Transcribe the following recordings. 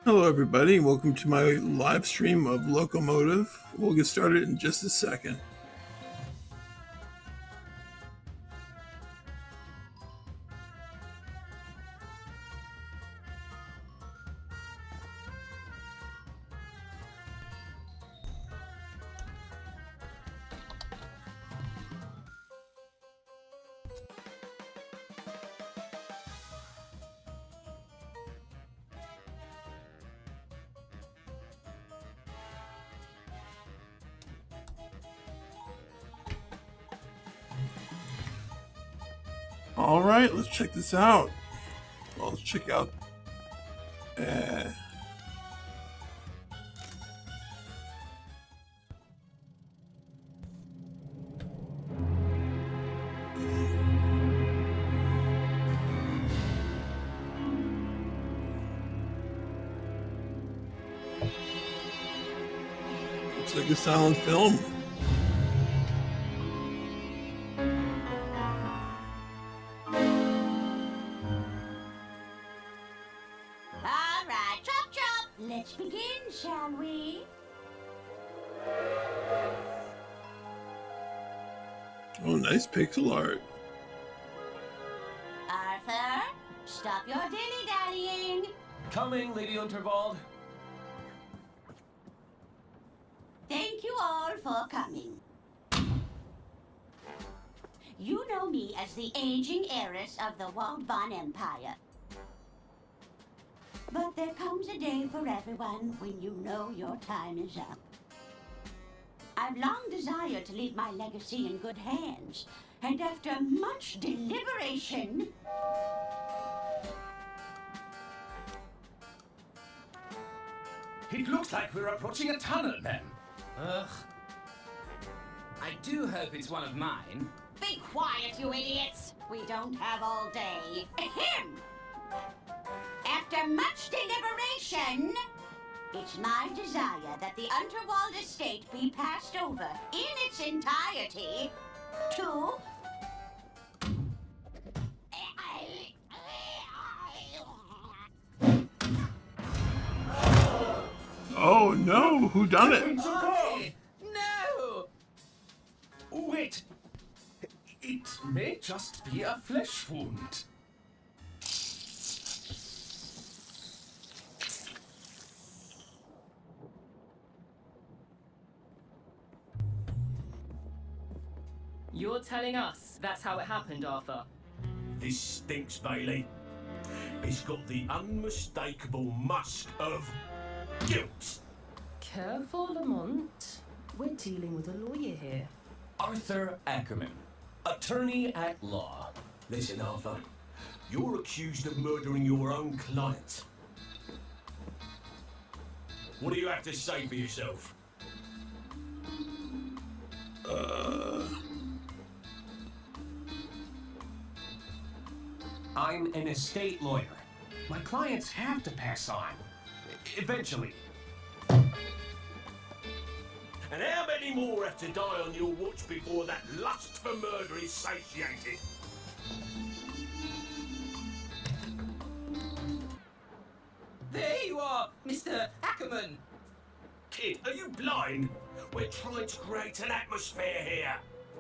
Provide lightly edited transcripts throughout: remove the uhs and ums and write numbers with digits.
Hello everybody, welcome to my live stream of Loco Motive. We'll get started in just a second. All right, let's check this out. Well, let's check out. Looks like a silent film. Let's begin, shall we? Oh, nice pixel art. Arthur, stop your dilly-dallying. Coming, Lady Unterwald. Thank you all for coming. You know me as the aging heiress of the Waldbahn Empire. But there comes a day for everyone when you know your time is up. I've long desired to leave my legacy in good hands, and after much deliberation... It looks like we're approaching a tunnel, then. Ugh. I do hope it's one of mine. Be quiet, you idiots! We don't have all day. Ahem! After much deliberation, it's my desire that the Unterwald estate be passed over in its entirety to... Oh no, who done it? No! Wait. It may just be a flesh wound. You're telling us that's how it happened, Arthur? This stinks, Bailey. It's got the unmistakable musk of guilt. Careful, Lamont. We're dealing with a lawyer here. Arthur Ackerman, attorney at law. Listen, Arthur. You're accused of murdering your own client. What do you have to say for yourself? I'm an estate lawyer. My clients have to pass on. Eventually. And how many more have to die on your watch before that lust for murder is satiated? There you are, Mr. Ackerman! Kid, are you blind? We're trying to create an atmosphere here.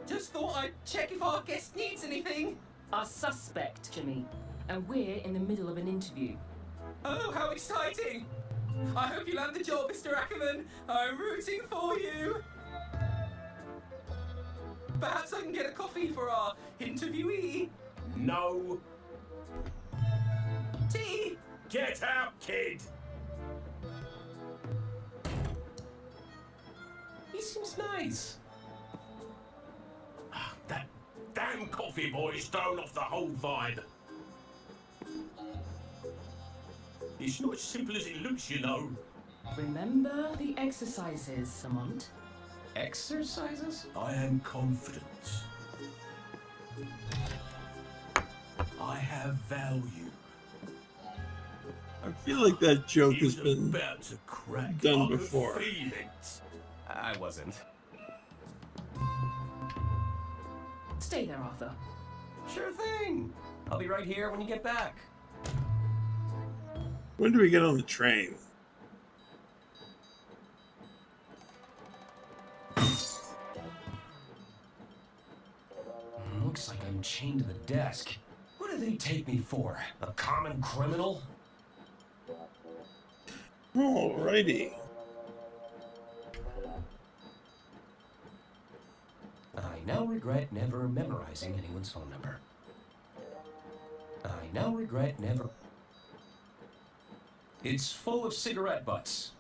Just thought I'd check if our guest needs anything. Our suspect, Jimmy. And we're in the middle of an interview. Oh, how exciting! I hope you land the job, Mr. Ackerman. I'm rooting for you. Perhaps I can get a coffee for our interviewee. No. Tea? Get out, kid! He seems nice. That damn coffee boy's thrown off the whole vibe. It's not as simple as it looks, you know. Remember the exercises, Lamont. Exercises? I am confident. I have value. I feel like that joke He has was been about to crack. done I could before. feel it. I wasn't. Stay there, Arthur. Sure thing. I'll be right here when you get back. When do we get on the train? I'm chained to the desk. What do they take me for? A common criminal? Alrighty. I now regret never memorizing anyone's phone number. I now regret never... It's full of cigarette butts.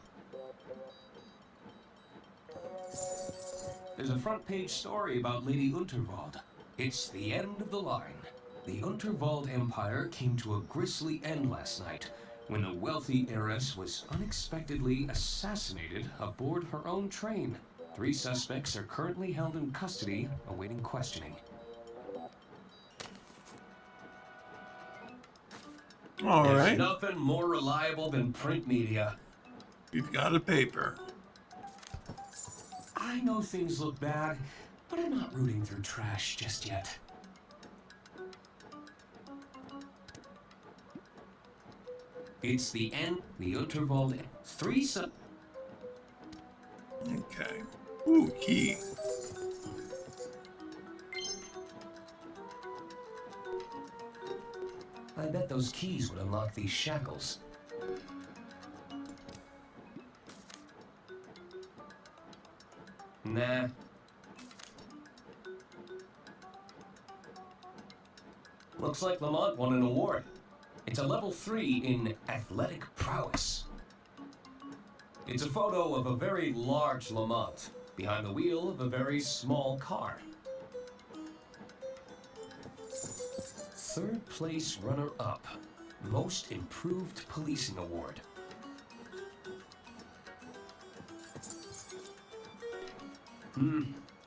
There's a front page story about Lady Unterwald. It's the end of the line. The Unterwald Empire came to a grisly end last night when a wealthy heiress was unexpectedly assassinated aboard her own train. 3 suspects are currently held in custody, awaiting questioning. Alright. There's nothing more reliable than print media. We've got a paper. I know things look bad, but I'm not rooting through trash just yet. It's the end. The Unterwald. 3 Okay. Ooh, key. I bet those keys would unlock these shackles. Nah. Looks like Lamont won an award. It's a level 3 in athletic prowess. It's a photo of a very large Lamont behind the wheel of a very small car. 3rd place runner-up, Most Improved Policing Award.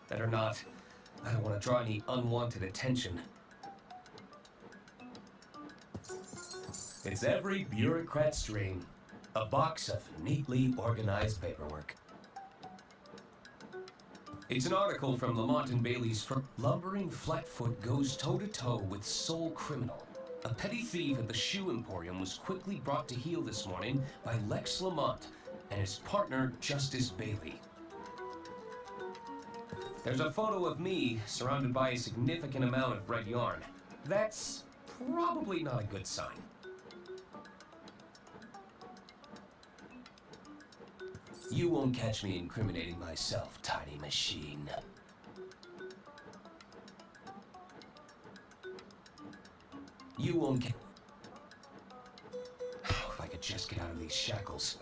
Better not. I don't want to draw any unwanted attention. It's every bureaucrat's dream. A box of neatly organized paperwork. It's an article from Lamont and Bailey's firm. Lumbering Flatfoot goes toe-to-toe with sole criminal. A petty thief at the shoe emporium was quickly brought to heel this morning by Lex Lamont and his partner, Justice Bailey. There's a photo of me surrounded by a significant amount of red yarn. That's probably not a good sign. You won't catch me incriminating myself, tiny machine. You won't get... If I could just get out of these shackles.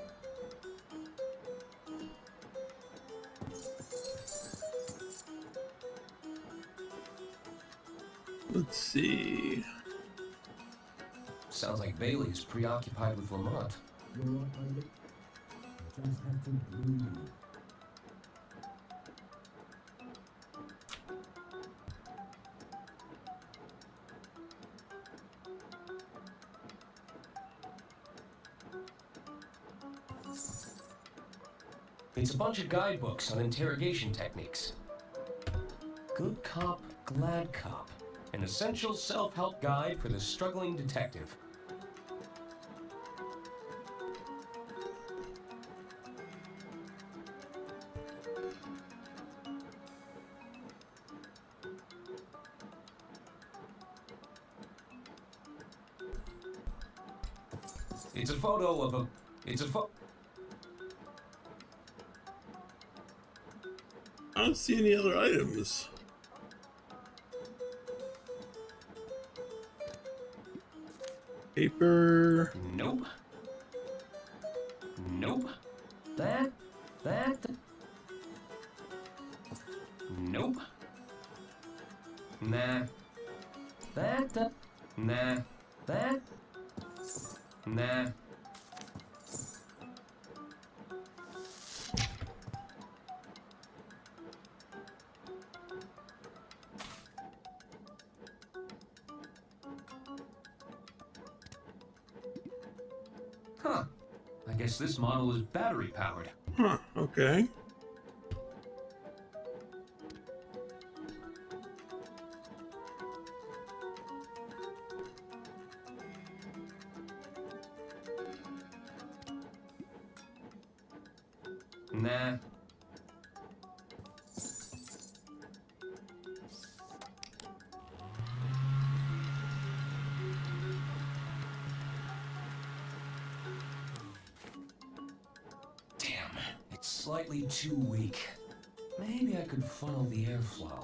Let's see. Sounds like Bailey is preoccupied with Lamont. It's a bunch of guidebooks on interrogation techniques. Good cop, glad cop. An essential self-help guide for the struggling detective. It's a photo of a... I don't see any other items. Paper. Nope. Nope. That. Nope. Nah. That. Nah. That. Nah. Huh. I guess this model is battery powered. Huh, okay. Nah. slightly too weak. Maybe I could funnel the airflow.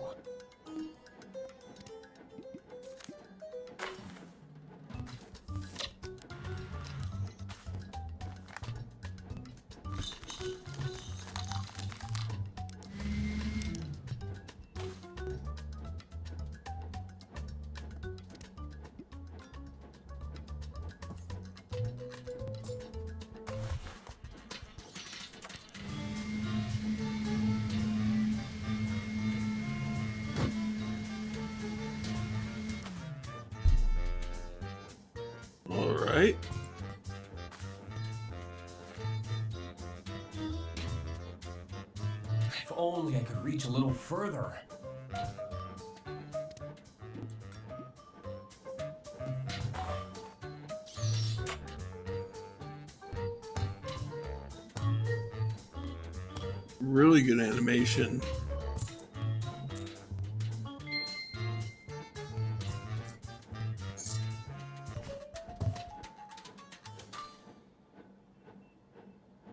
All right. If only I could reach a little further. Really good animation.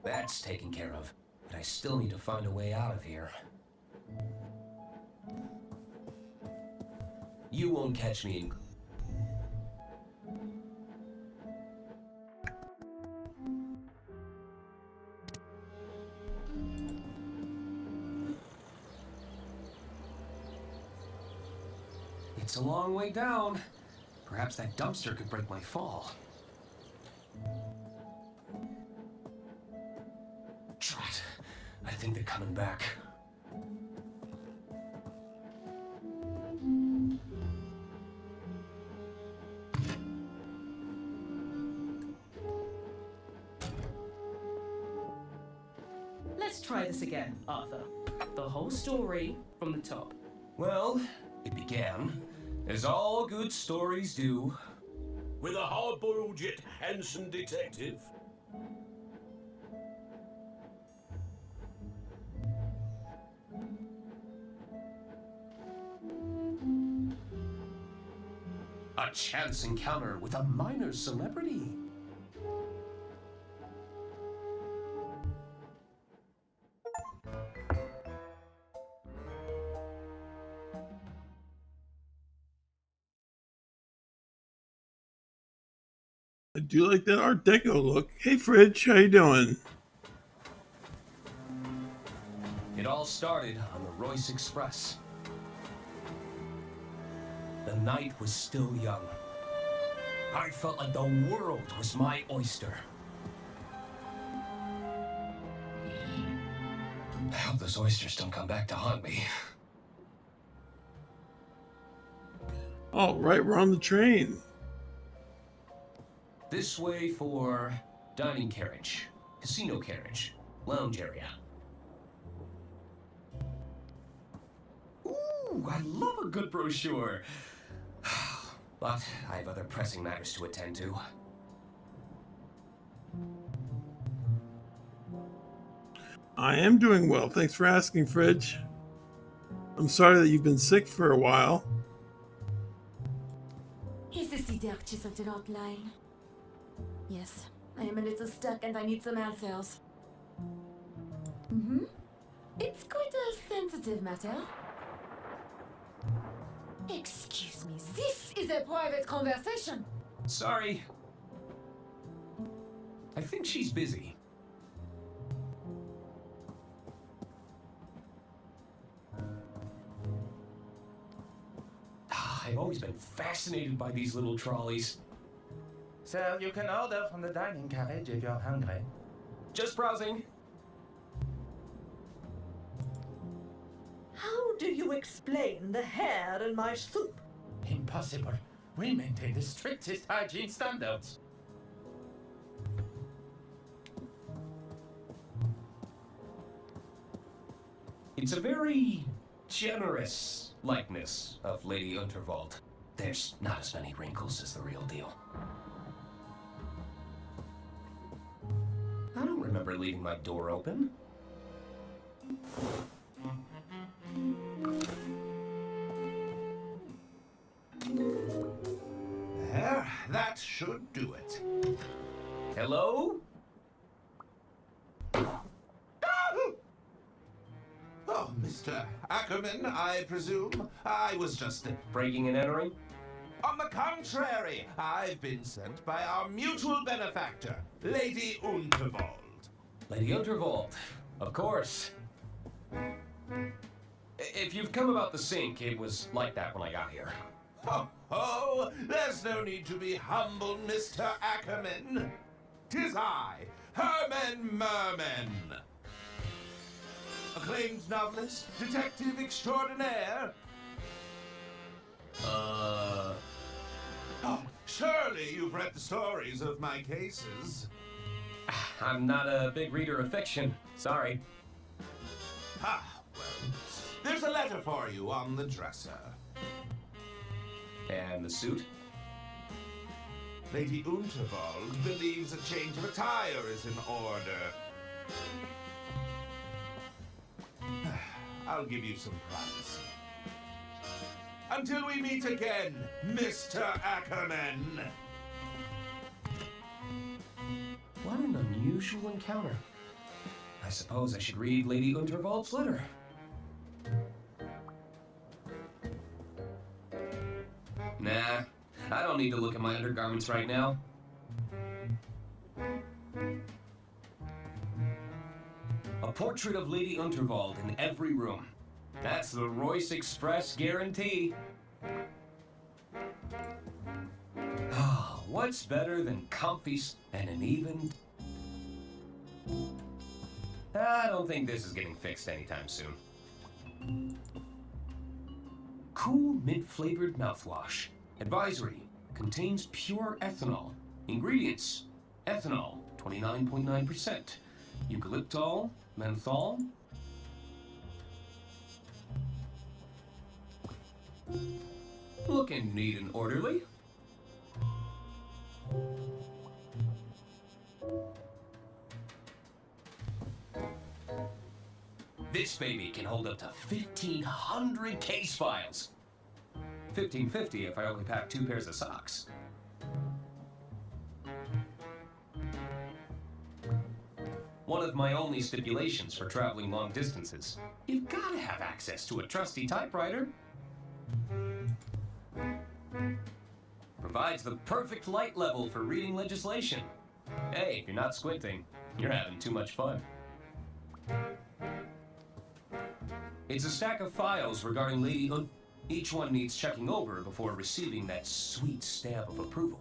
That's taken care of, but I still need to find a way out of here. You won't catch me in... It's a long way down. Perhaps that dumpster could break my fall. Drat. I think they're coming back. Let's try this again, Arthur. The whole story from the top. Well, it began, as all good stories do. With a hard-boiled yet handsome detective. A chance encounter with a minor celebrity. I do like that Art Deco look. Hey, Fridge, how you doing? It all started on the Royce Express. The night was still young. I felt like the world was my oyster. I hope those oysters don't come back to haunt me. All right, we're on the train. This way for dining carriage, casino carriage, lounge area. Ooh, I love a good brochure. But I have other pressing matters to attend to. I am doing well. Thanks for asking, Fridge. I'm sorry that you've been sick for a while. Is this the Architect outline? Yes, I am a little stuck and I need some answers. It's quite a sensitive matter. Excuse me, this is a private conversation. Sorry. I think she's busy. I've always been fascinated by these little trolleys. So you can order from the dining carriage if you're hungry. Just browsing. How do you explain the hair in my soup? Impossible. We maintain the strictest hygiene standards. It's a very generous likeness of Lady Unterwald. There's not as many wrinkles as the real deal. I don't remember leaving my door open. There, that should do it. Hello? Ackerman, I presume? I was just... Breaking and entering? On the contrary, I've been sent by our mutual benefactor, Lady Unterwald. Lady Unterwald, of course. If you've come about the sink, it was like that when I got here. Ho, ho! There's no need to be humble, Mr. Ackerman. 'Tis I, Herman Merman. Acclaimed novelist, detective extraordinaire. Oh, surely you've read the stories of my cases. I'm not a big reader of fiction. Sorry. Ah, well, there's a letter for you on the dresser. And the suit? Lady Unterwald believes a change of attire is in order. I'll give you some privacy. Until we meet again, Mr. Ackerman. What an unusual encounter. I suppose I should read Lady Unterwald's letter. Nah, I don't need to look at my undergarments right now. A portrait of Lady Unterwald in every room. That's the Royce Express guarantee. Oh, what's better than comfy and an even... I don't think this is getting fixed anytime soon. Cool mint-flavored mouthwash. Advisory. Contains pure ethanol. Ingredients. Ethanol, 29.9%. Eucalyptol, menthol. Looking neat and orderly. This baby can hold up to 1,500 case files. 1,550 if I only pack 2 pairs of socks. One of my only stipulations for traveling long distances. You've got to have access to a trusty typewriter. Provides the perfect light level for reading legislation. Hey, if you're not squinting, you're having too much fun. It's a stack of files regarding Lady Each one needs checking over before receiving that sweet stamp of approval.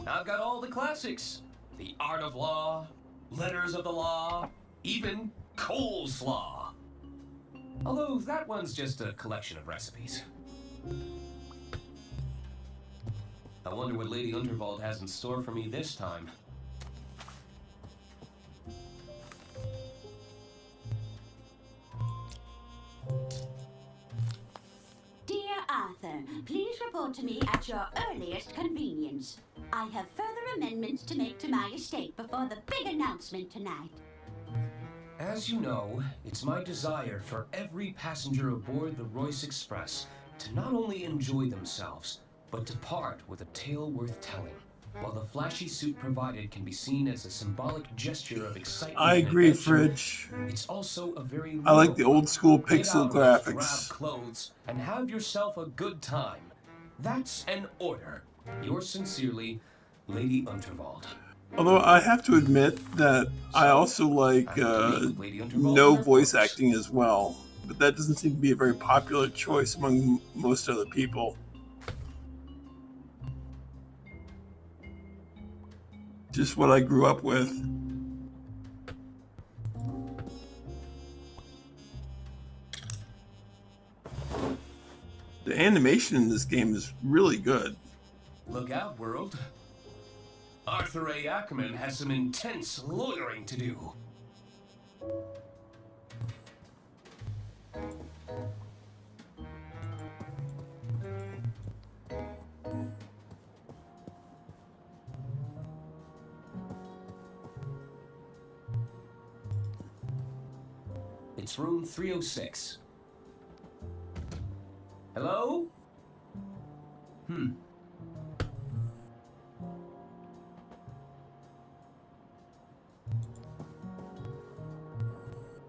I've got all the classics. The Art of Law, Letters of the Law, even Coleslaw. Although that one's just a collection of recipes. I wonder what Lady Unterwald has in store for me this time. Dear Arthur, please report to me at your earliest convenience. I have further amendments to make to my estate before the big announcement tonight. As you know, it's my desire for every passenger aboard the Royce Express to not only enjoy themselves, but to part with a tale worth telling. While the flashy suit provided can be seen as a symbolic gesture of excitement, I agree, and adventure, Fridge. it's also a very I like the old school Get pixel out of those drab graphics. clothes and have yourself a good time. That's an order. Yours sincerely, Lady Unterwald. Although I have to admit that I also like no voice acting as well, but that doesn't seem to be a very popular choice among most other people. Just what I grew up with. The animation in this game is really good. Look out, world. Arthur A. Ackerman has some intense lawyering to do. It's room 306. Hello?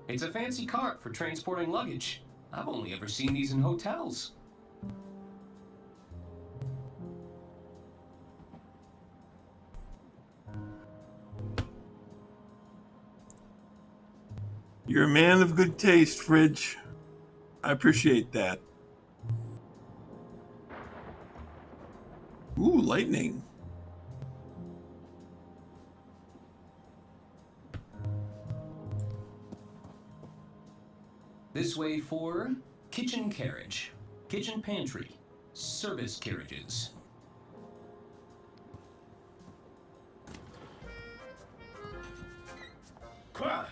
It's a fancy cart for transporting luggage. I've only ever seen these in hotels. You're a man of good taste, Fridge. I appreciate that. Ooh, lightning. This way for kitchen carriage, kitchen pantry, service carriages. Quoi?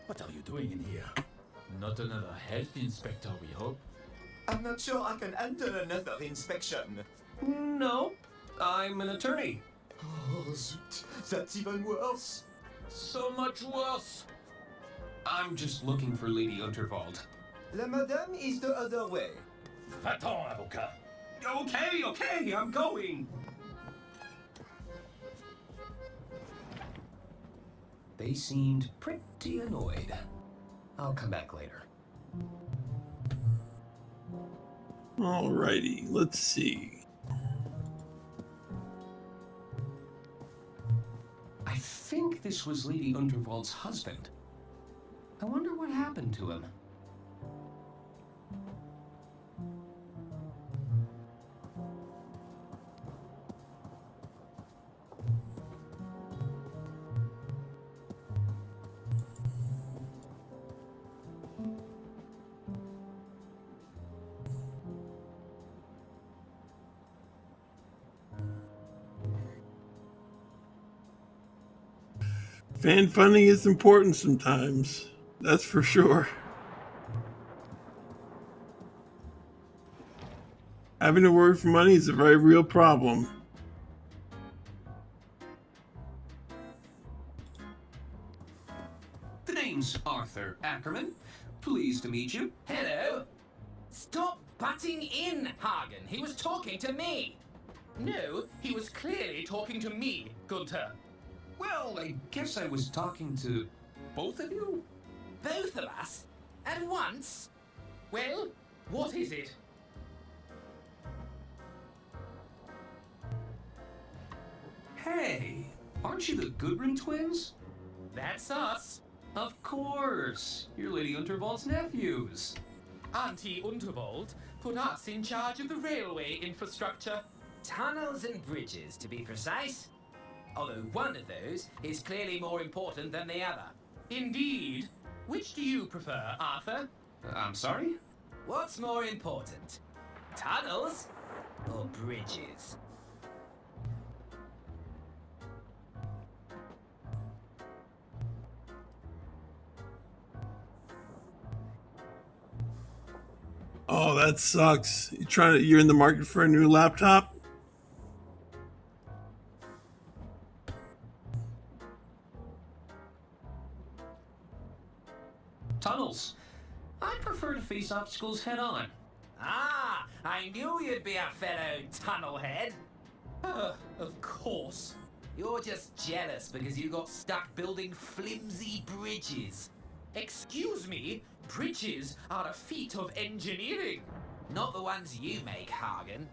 What are you doing in here? Not another health inspector, we hope? I'm not sure I can handle another inspection. No, I'm an attorney. Oh, zut. That's even worse. So much worse! I'm just looking for Lady Unterwald. La madame is the other way. Va-t'en, avocat! Okay, I'm going. They seemed pretty annoyed. I'll come back later. Alrighty, let's see. I think this was Lady Unterwald's husband. I wonder what happened to him. Fan funding is important sometimes. That's for sure. Having to work for money is a very real problem. The name's Arthur Ackerman. Pleased to meet you. Hello? Stop butting in, Hagen. He was talking to me. No, he was clearly talking to me, Gunther. Well, I guess I was talking to both of you. Both of us? At once? Well, what is it? Hey, aren't you the Goodwin twins? That's us. Of course. You're Lady Unterwald's nephews. Auntie Unterwald put us in charge of the railway infrastructure. Tunnels and bridges, to be precise. Although one of those is clearly more important than the other. Indeed. Which do you prefer, Arthur? I'm sorry? What's more important? Tunnels or bridges? Oh, that sucks. You're in the market for a new laptop? Tunnels. I prefer to face obstacles head on. Ah, I knew you'd be a fellow tunnelhead. Of course. You're just jealous because you got stuck building flimsy bridges. Excuse me, bridges are a feat of engineering. Not the ones you make, Hagen.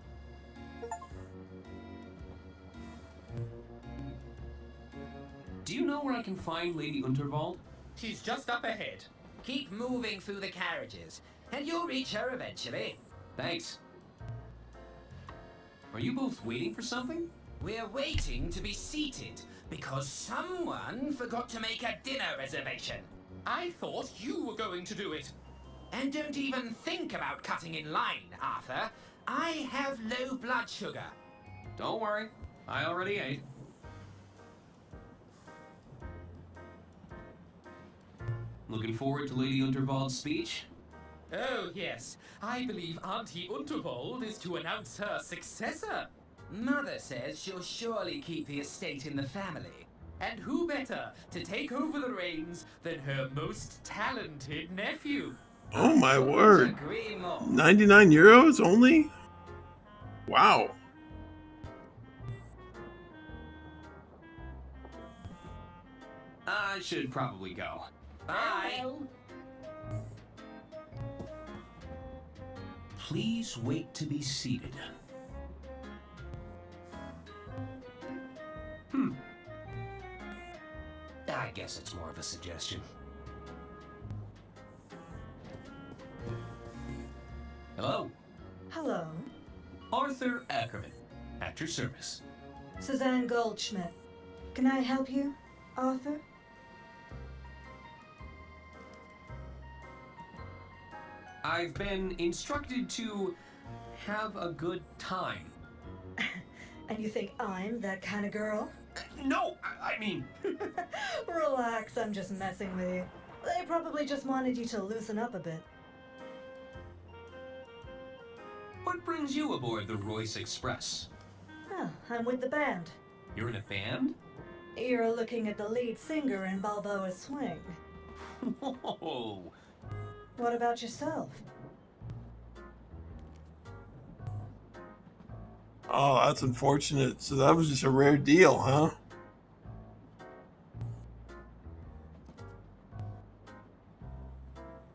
Do you know where I can find Lady Unterwald? She's just up ahead. Keep moving through the carriages, and you'll reach her eventually. Thanks. Are you both waiting for something? We're waiting to be seated because someone forgot to make a dinner reservation. I thought you were going to do it. And don't even think about cutting in line, Arthur. I have low blood sugar. Don't worry. I already ate. Looking forward to Lady Unterwald's speech? Oh, yes. I believe Auntie Unterwald is to announce her successor. Mother says she'll surely keep the estate in the family. And who better to take over the reins than her most talented nephew? Oh my word. Agree more. 99 euros only? Wow. I should probably go. Bye. please wait to be seated. I guess it's more of a suggestion. Hello, Hello. Arthur Ackerman, at your service. Suzanne Goldschmidt. Can I help you, Arthur? I've been instructed to have a good time. And you think I'm that kind of girl? No, I mean... Relax, I'm just messing with you. They probably just wanted you to loosen up a bit. What brings you aboard the Royce Express? Oh, I'm with the band. You're in a band? You're looking at the lead singer in Balboa's Swing. Whoa! What about yourself? Oh, that's unfortunate. So that was just a rare deal, huh?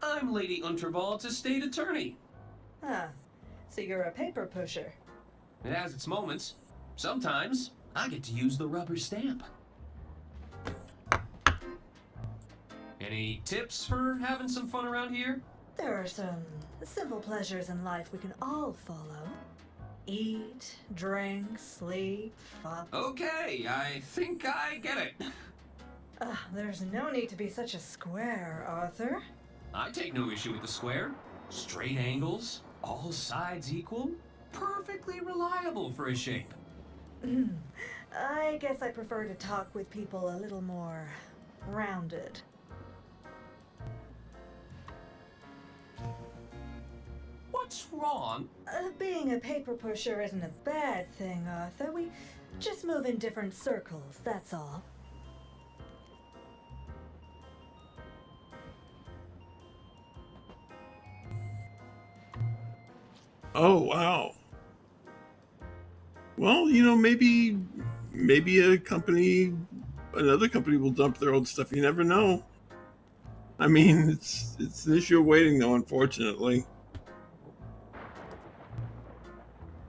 I'm Lady Unterwald's estate attorney. Ah, so you're a paper pusher. It has its moments. Sometimes I get to use the rubber stamp. Any tips for having some fun around here? There are some simple pleasures in life we can all follow. Eat, drink, sleep, fun. Okay, I think I get it. There's no need to be such a square, Arthur. I take no issue with the square. Straight angles, all sides equal, perfectly reliable for a shape. I guess I prefer to talk with people a little more rounded. What's wrong? Being a paper pusher isn't a bad thing, Arthur. We just move in different circles, that's all. Oh, wow. Well, you know, maybe another company will dump their old stuff. You never know. I mean, it's an issue of waiting, though, unfortunately.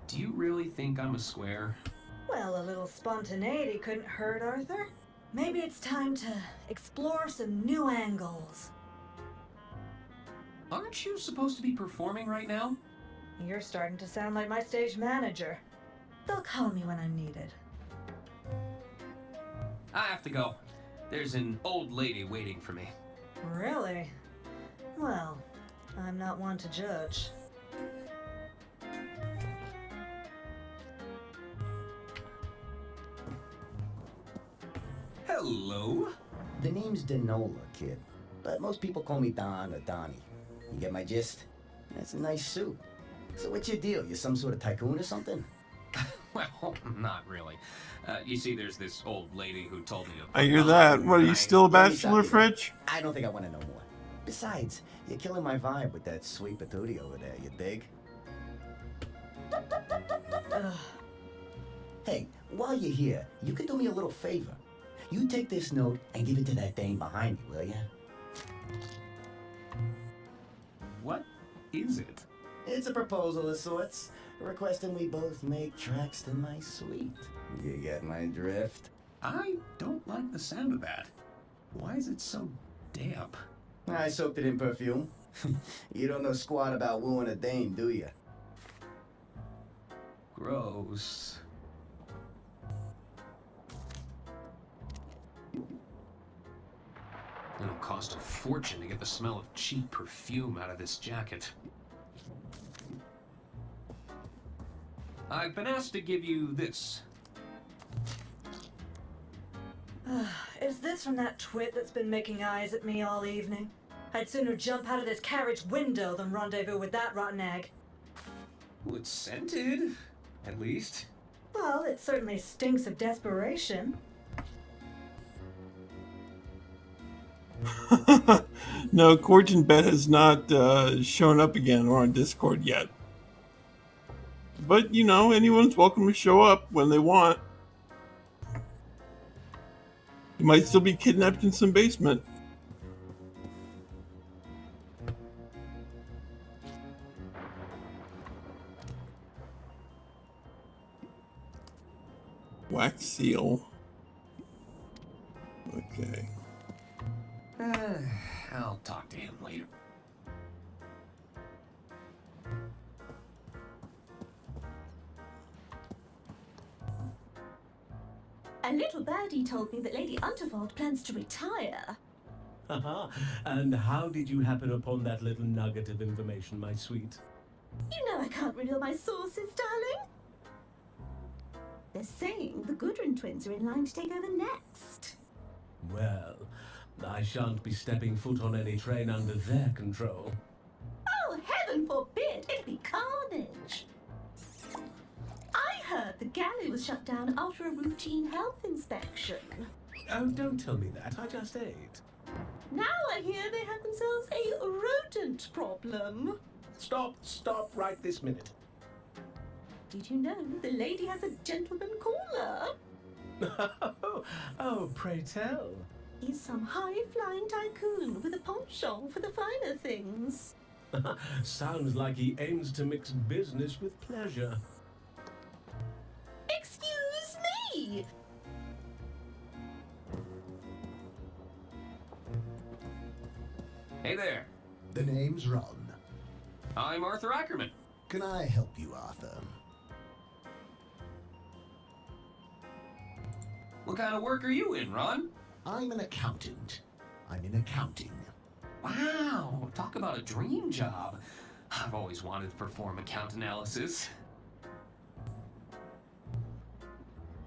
Do you really think I'm a square? Well, a little spontaneity couldn't hurt, Arthur. Maybe it's time to explore some new angles. Aren't you supposed to be performing right now? You're starting to sound like my stage manager. They'll call me when I'm needed. I have to go. There's an old lady waiting for me. Really? Well, I'm not one to judge. Hello? The name's Denola, kid. But most people call me Don or Donnie. You get my gist? That's a nice suit. So what's your deal? You some sort of tycoon or something? Well, not really. You see, there's this old lady who told me to... I hear that. What, are you still a bachelor, Fritch? I don't think I want to know more. Besides, you're killing my vibe with that sweet patootie over there, you dig? Hey, while you're here, you can do me a little favor. You take this note and give it to that dame behind you, will ya? What is it? It's a proposal of sorts, requesting we both make tracks to my suite. You get my drift? I don't like the sound of that. Why is it so damp? I soaked it in perfume. You don't know squat about wooing a dame, do you? Gross. It'll cost a fortune to get the smell of cheap perfume out of this jacket. I've been asked to give you this. Is this from that twit that's been making eyes at me all evening? I'd sooner jump out of this carriage window than rendezvous with that rotten egg. Well, it's scented, at least. Well, it certainly stinks of desperation. No, Corjan Bet has not shown up again or on Discord yet. But, you know, anyone's welcome to show up when they want. You might still be kidnapped in some basement. Wax seal. Okay. I'll talk to him later. A little birdie told me that Lady Unterwald plans to retire. Haha, and how did you happen upon that little nugget of information, my sweet? You know I can't reveal my sources, darling. They're saying the Gudrun twins are in line to take over next. Well, I shan't be stepping foot on any train under their control. Oh, heaven forbid! It'd be carnage. I heard the galley was shut down after a routine health inspection. Oh, don't tell me that. I just ate. Now I hear they have themselves a rodent problem. Stop right this minute. Did you know the lady has a gentleman caller? Oh, pray tell. He's some high-flying tycoon with a penchant for the finer things. Sounds like he aims to mix business with pleasure. Excuse me! Hey there. The name's Ron. I'm Arthur Ackerman. Can I help you, Arthur? What kind of work are you in, Ron? I'm an accountant. I'm in accounting. Wow, talk about a dream job. I've always wanted to perform account analysis.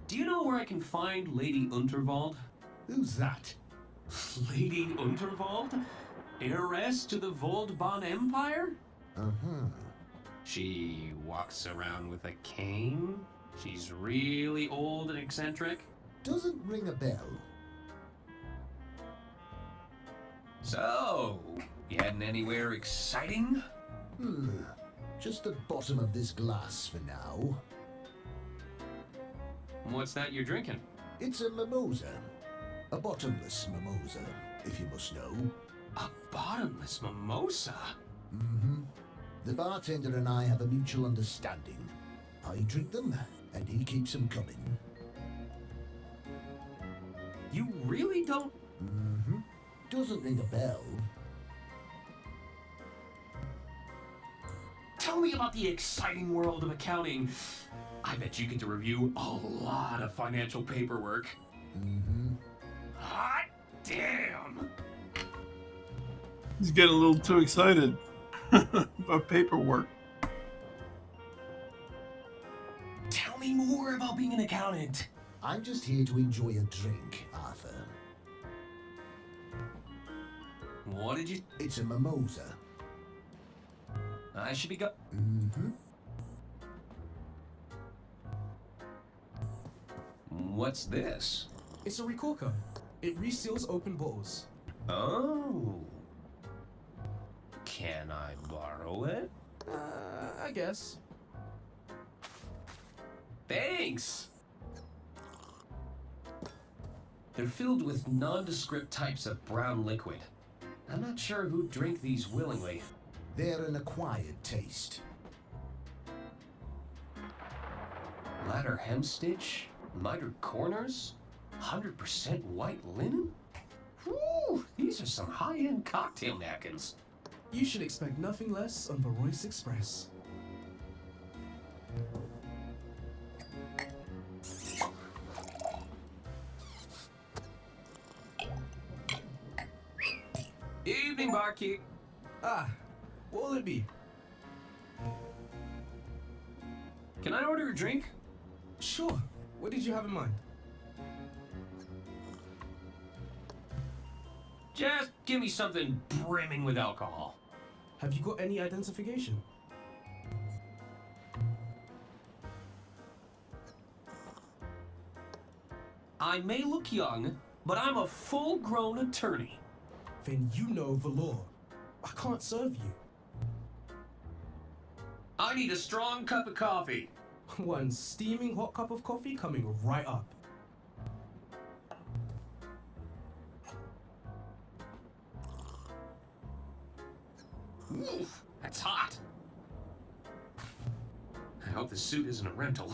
Do you know where I can find Lady Unterwald? Who's that? Lady Unterwald? Heiress to the Voldbahn Empire? Uh-huh. She walks around with a cane? She's really old and eccentric? Doesn't ring a bell. So, you heading anywhere exciting? Just the bottom of this glass for now. What's that you're drinking? It's a mimosa. A bottomless mimosa, if you must know. A bottomless mimosa? Mm-hmm. The bartender and I have a mutual understanding. I drink them, and he keeps them coming. You really don't? Mm-hmm. Doesn't ring a bell. Tell me about the exciting world of accounting. I bet you get to review a lot of financial paperwork. Mm-hmm. Hot damn! He's getting a little too excited about paperwork. Tell me more about being an accountant. I'm just here to enjoy a drink, Arthur. What did you... It's a mimosa. I should be go... Mm-hmm. What's this? It's a recorker. It reseals open bottles. Oh. Can I borrow it? I guess. Thanks! They're filled with nondescript types of brown liquid. I'm not sure who'd drink these willingly. They're an acquired taste. Ladder hemstitch, mitered corners, 100% white linen? Whew, these are some high-end cocktail napkins. You should expect nothing less on the Royce Express. Evening, barkeep. Ah, what will it be? Can I order a drink? Sure. What did you have in mind? Just give me something brimming with alcohol. Have you got any identification? I may look young, but I'm a full-grown attorney. Then you know the law. I can't serve you. I need a strong cup of coffee. One steaming hot cup of coffee coming right up. Oof, that's hot. I hope the suit isn't a rental.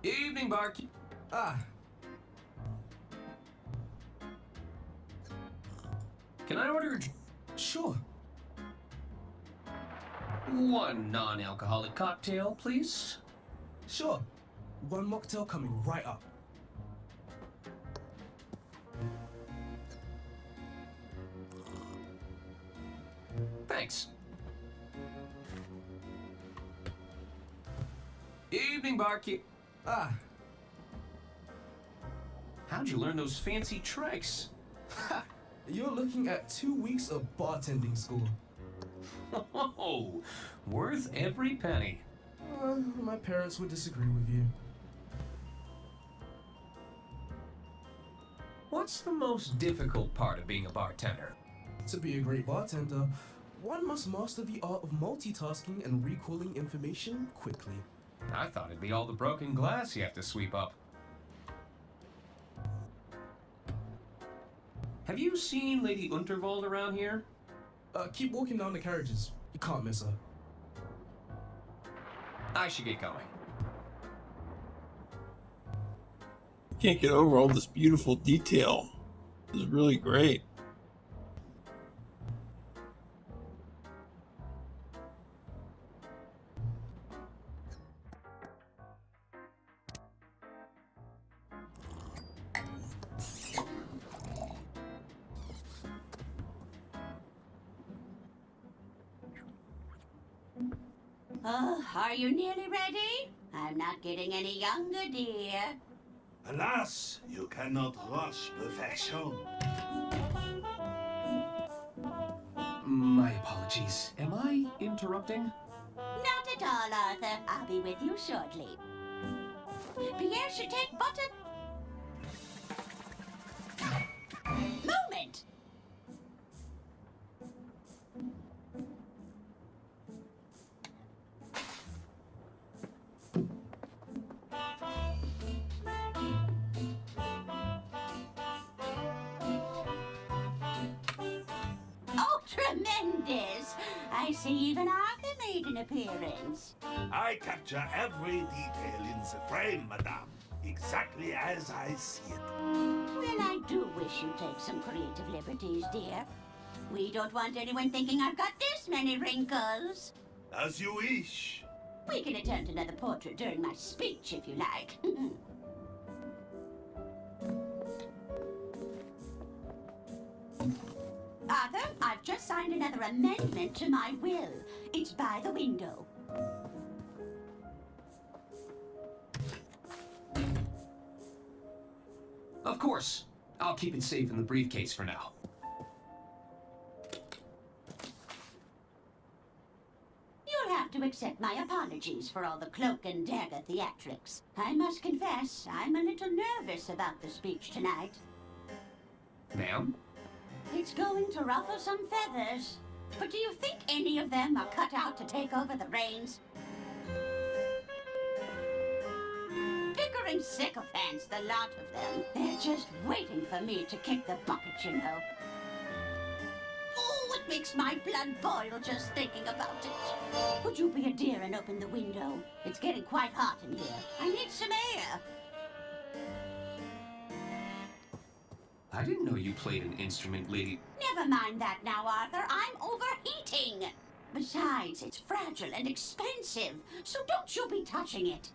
Evening, barkeep. Ah, Can I order sure. one non-alcoholic cocktail, please? Sure. One mocktail coming right up. Thanks. Evening, barkeep. Ah, How'd you learn those fancy tricks? ha! You're looking at 2 weeks of bartending school. Oh, worth every penny. My parents would disagree with you. What's the most difficult part of being a bartender? To be a great bartender, one must master the art of multitasking and recalling information quickly. I thought it'd be all the broken glass you have to sweep up. Have you seen Lady Unterwald around here? Keep walking down the carriages. You can't miss her. I should get going. Can't get over all this beautiful detail. This is really great. Oh, are you nearly ready? I'm not getting any younger, dear. Alas, you cannot rush perfection. My apologies. Am I interrupting? Not at all, Arthur. I'll be with you shortly. Pierre should take but a moment. Oh, tremendous! I see even Arthur made an appearance. I capture every detail in the frame, madame. Exactly as I see it. Well, I do wish you'd take some creative liberties, dear. We don't want anyone thinking I've got this many wrinkles. As you wish. We can attempt another portrait during my speech, if you like. Arthur, I've just signed another amendment to my will. It's by the window. Of course. I'll keep it safe in the briefcase for now. You'll have to accept my apologies for all the cloak and dagger theatrics. I must confess, I'm a little nervous about the speech tonight. Ma'am? It's going to ruffle some feathers. But do you think any of them are cut out to take over the reins? Bickering sycophants, the lot of them. They're just waiting for me to kick the bucket, you know. Oh, it makes my blood boil just thinking about it. Would you be a dear and open the window? It's getting quite hot in here. I need some air. I didn't know you played an instrument, lady. Never mind that now, Arthur. I'm overheating. Besides, it's fragile and expensive, so don't you be touching it.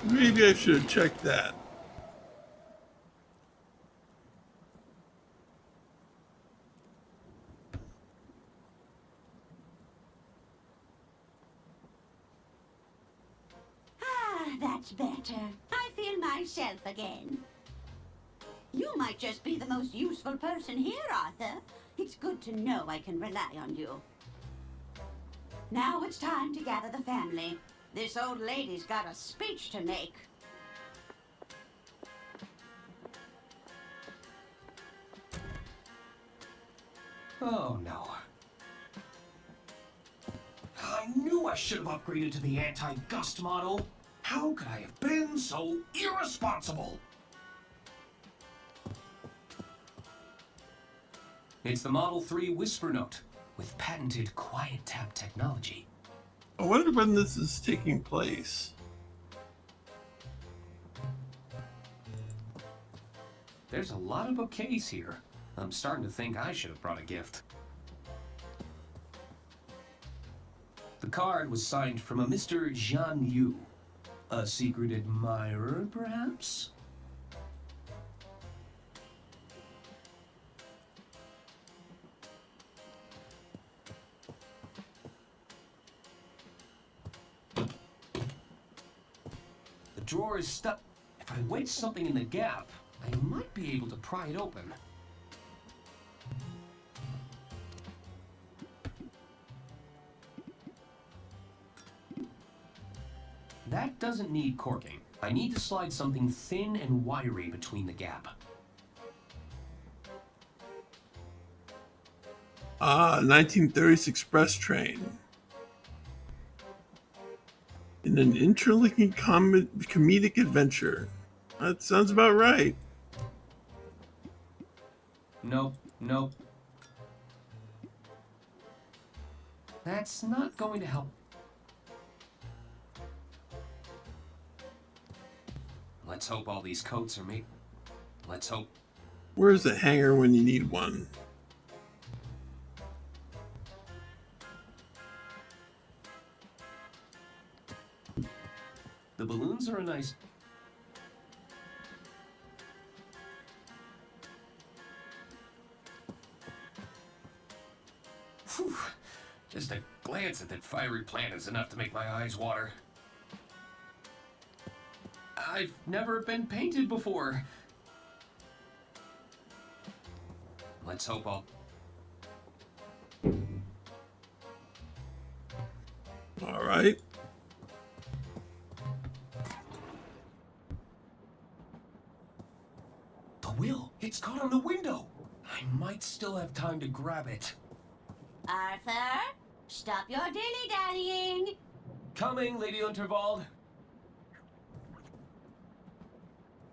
Maybe I should have checked that. That's better. I feel myself again. You might just be the most useful person here, Arthur. It's good to know I can rely on you. Now it's time to gather the family. This old lady's got a speech to make. Oh, no. I knew I should have upgraded to the anti-gust model. How could I have been so irresponsible? It's the Model 3 Whisper Note with patented quiet tap technology. I wonder when this is taking place. There's a lot of bouquets here. I'm starting to think I should have brought a gift. The card was signed from a Mr. Jean Yu. A secret admirer, perhaps? The drawer is stuck. If I wedge something in the gap, I might be able to pry it open. That doesn't need corking. I need to slide something thin and wiry between the gap. Ah, 1930s express train. In an interlinking comedic adventure. That sounds about right. Nope, nope. That's not going to help. Let's hope all these coats are made. Let's hope. Where's the hanger when you need one? The balloons are a nice... Whew. Just a glance at that fiery plant is enough to make my eyes water. I've never been painted before. Let's hope I'll... All right. The wheel! It's caught on the window! I might still have time to grab it. Arthur, stop your dilly-dallying. Coming, Lady Unterwald.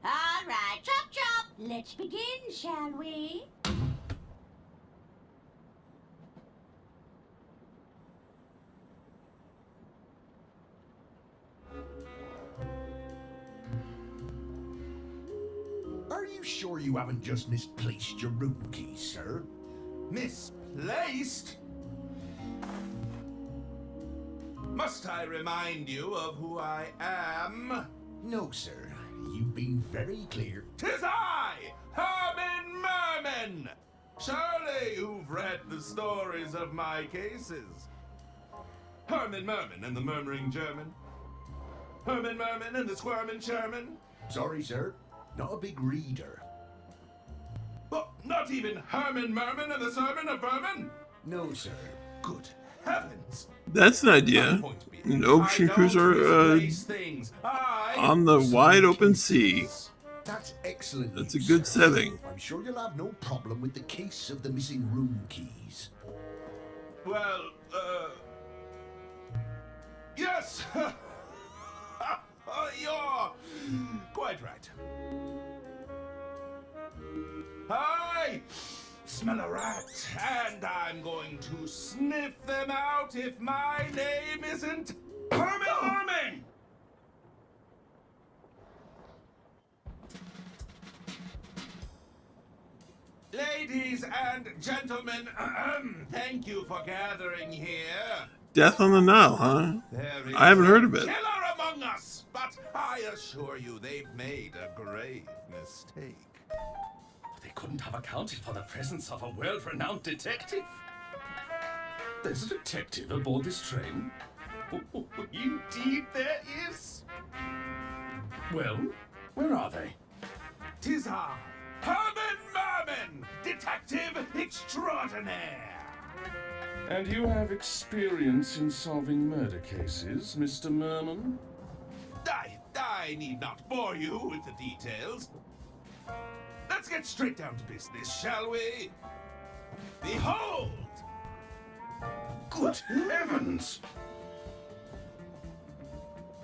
All right, chop chop. Let's begin, shall we? Are you sure you haven't just misplaced your room keys, sir? Misplaced? Must I remind you of who I am? No, sir. You've been very clear. 'Tis I, Herman Merman! Surely you've read the stories of my cases. Herman Merman and the Murmuring German. Herman Merman and the Squirmin' Sherman. Sorry, sir. Not a big reader. But not even Herman Merman and the Sermon of Vermin? No, sir. Good heavens! That's an idea. An ocean cruiser on the wide open sea. That's excellent. That's a news, good sir. setting. I'm sure you'll have no problem with the case of the missing room keys. Well, yes! You're quite right. I smell a rat, and I'm going to sniff them out if my name isn't Herman Merman! Ladies and gentlemen, thank you for gathering here. Death on the Nile, huh? There is I haven't heard of a it. killer among us, but I assure you they've made a grave mistake. They couldn't have accounted for the presence of a world-renowned detective. There's a detective aboard this train? Indeed there is. Well, where are they? 'Tis I, Herman Merman, detective extraordinaire. And you have experience in solving murder cases, Mr. Merman? I need not bore you with the details. Let's get straight down to business, shall we? Behold! Good heavens!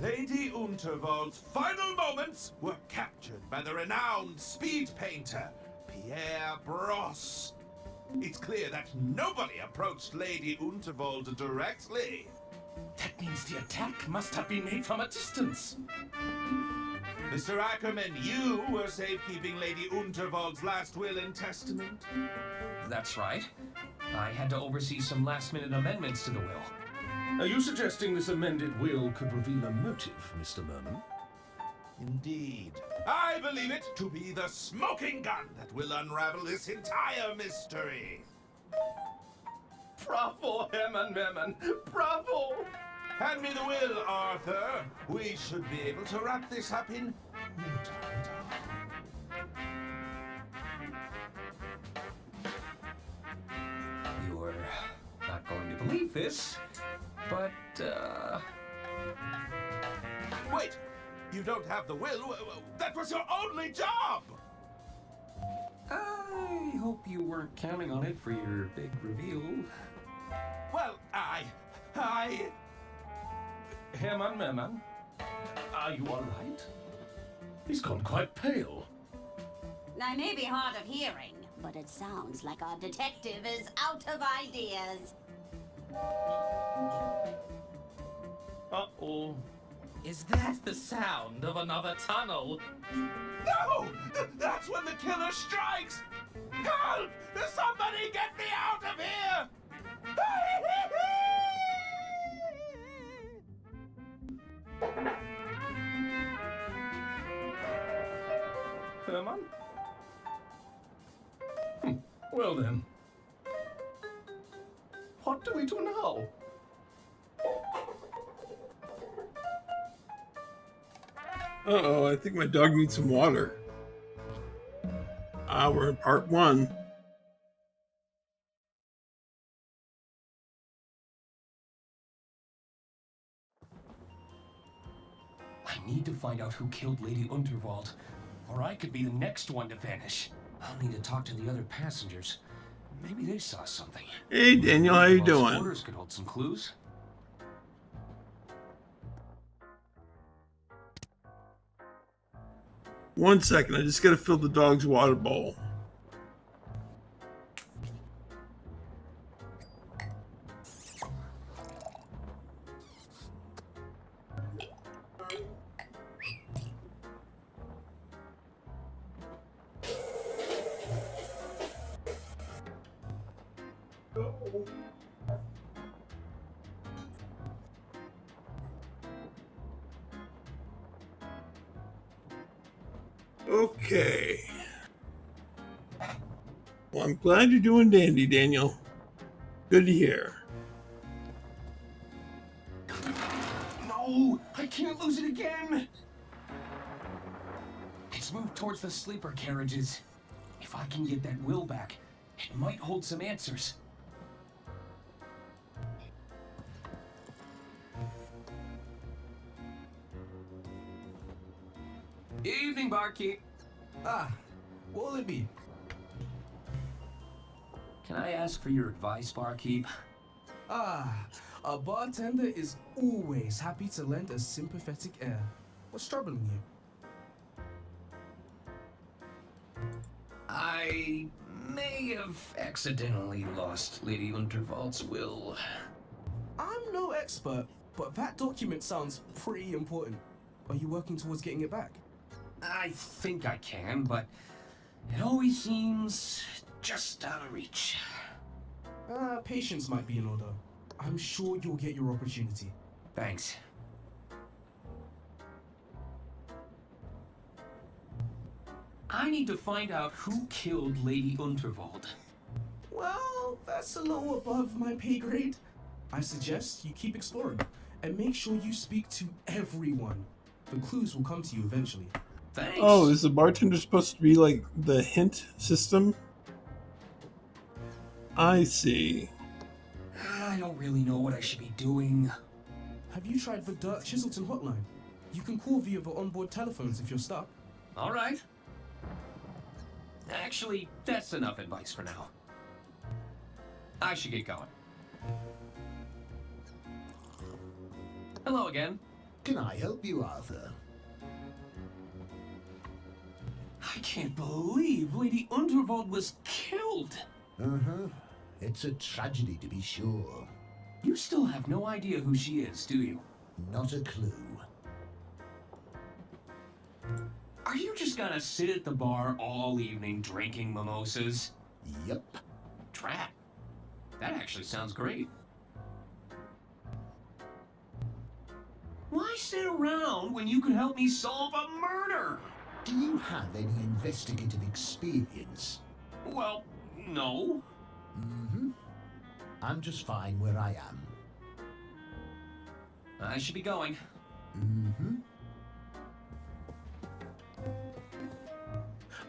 Lady Unterwald's final moments were captured by the renowned speed painter, Pierre Brosse. It's clear that nobody approached Lady Unterwald directly. That means the attack must have been made from a distance. Mr. Ackerman, you were safekeeping Lady Unterwald's last will and testament? That's right. I had to oversee some last-minute amendments to the will. Are you suggesting this amended will could reveal a motive, Mr. Merman? Indeed. I believe it to be the smoking gun that will unravel this entire mystery. Bravo, Herman Merman! Bravo! Hand me the will, Arthur. We should be able to wrap this up in no time at all. You're not going to believe this, but, Wait! You don't have the will? That was your only job! I hope you weren't counting on it for your big reveal. Well, I... Herman Merman, are you all right? He's gone quite pale. I may be hard of hearing, but it sounds like our detective is out of ideas. Uh-oh. Is that the sound of another tunnel? No! That's when the killer strikes! Help! Somebody get me out of here! Herman? Well then. What do we do now? Uh-oh, I think my dog needs some water. We're in part 1. I need to find out who killed Lady Unterwald, or I could be the next one to vanish. I'll need to talk to the other passengers. Maybe they saw something. Hey, Daniel, how you doing? Orders could hold some clues. One second, I just gotta fill the dog's water bowl. Okay. Well, I'm glad you're doing dandy, Daniel. Good to hear. No! I can't lose it again! It's moved towards the sleeper carriages. If I can get that will back, it might hold some answers. Evening, barkeep. Ah, what will it be? Can I ask for your advice, barkeep? Ah, a bartender is always happy to lend a sympathetic ear. What's troubling you? I may have accidentally lost Lady Unterwald's will. I'm no expert, but that document sounds pretty important. Are you working towards getting it back? I think I can, but it always seems just out of reach. Patience might be in order. I'm sure you'll get your opportunity. Thanks. I need to find out who killed Lady Unterwald. Well, that's a little above my pay grade. I suggest you keep exploring, and make sure you speak to everyone. The clues will come to you eventually. Thanks. Oh, is the bartender supposed to be like the hint system? I see. I don't really know what I should be doing. Have you tried the Dirk Chiselton hotline? You can call via the onboard telephones if you're stuck. All right. Actually, that's enough advice for now. I should get going. Hello again. can I help you, Arthur? I can't believe Lady Unterwald was killed. Uh-huh. It's a tragedy, to be sure. You still have no idea who she is, do you? Not a clue. Are you just gonna sit at the bar all evening drinking mimosas? Yep. Trap. That actually sounds great. Why sit around when you could help me solve a murder? Do you have any investigative experience? Well, no. Mm-hmm. I'm just fine where I am. I should be going. Mm-hmm.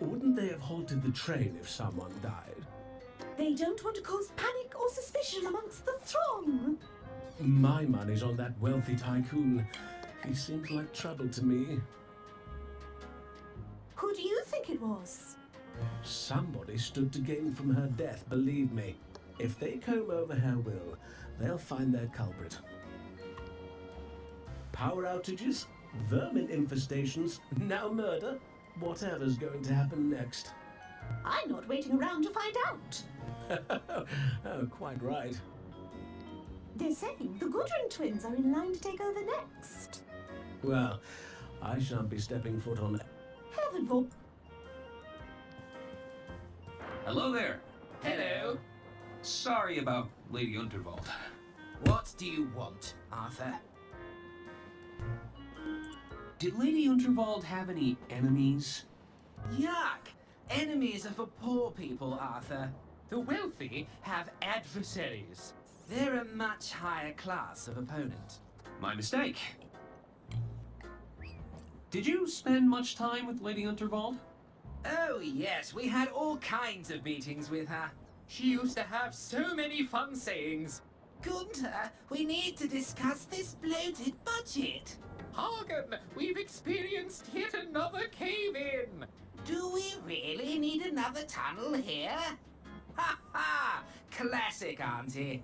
Wouldn't they have halted the train if someone died? They don't want to cause panic or suspicion amongst the throng. My money's on that wealthy tycoon. He seems like trouble to me. Who do you think it was? Somebody stood to gain from her death, believe me. If they comb over her will, they'll find their culprit. Power outages, vermin infestations, now murder. Whatever's going to happen next. I'm not waiting around to find out. Oh, quite right. They're saying the Gudrun twins are in line to take over next. Well, I shan't be stepping foot on... Heaven for... Hello there. Hello. Sorry about Lady Unterwald. What do you want, Arthur? Did Lady Unterwald have any enemies? Yuck! Enemies are for poor people, Arthur. The wealthy have adversaries. They're a much higher class of opponent. My mistake. Did you spend much time with Lady Unterwald? Oh yes, we had all kinds of meetings with her. She used to have so many fun sayings. Gunther, we need to discuss this bloated budget. Hagen, we've experienced yet another cave-in. Do we really need another tunnel here? Ha ha! Classic, Auntie.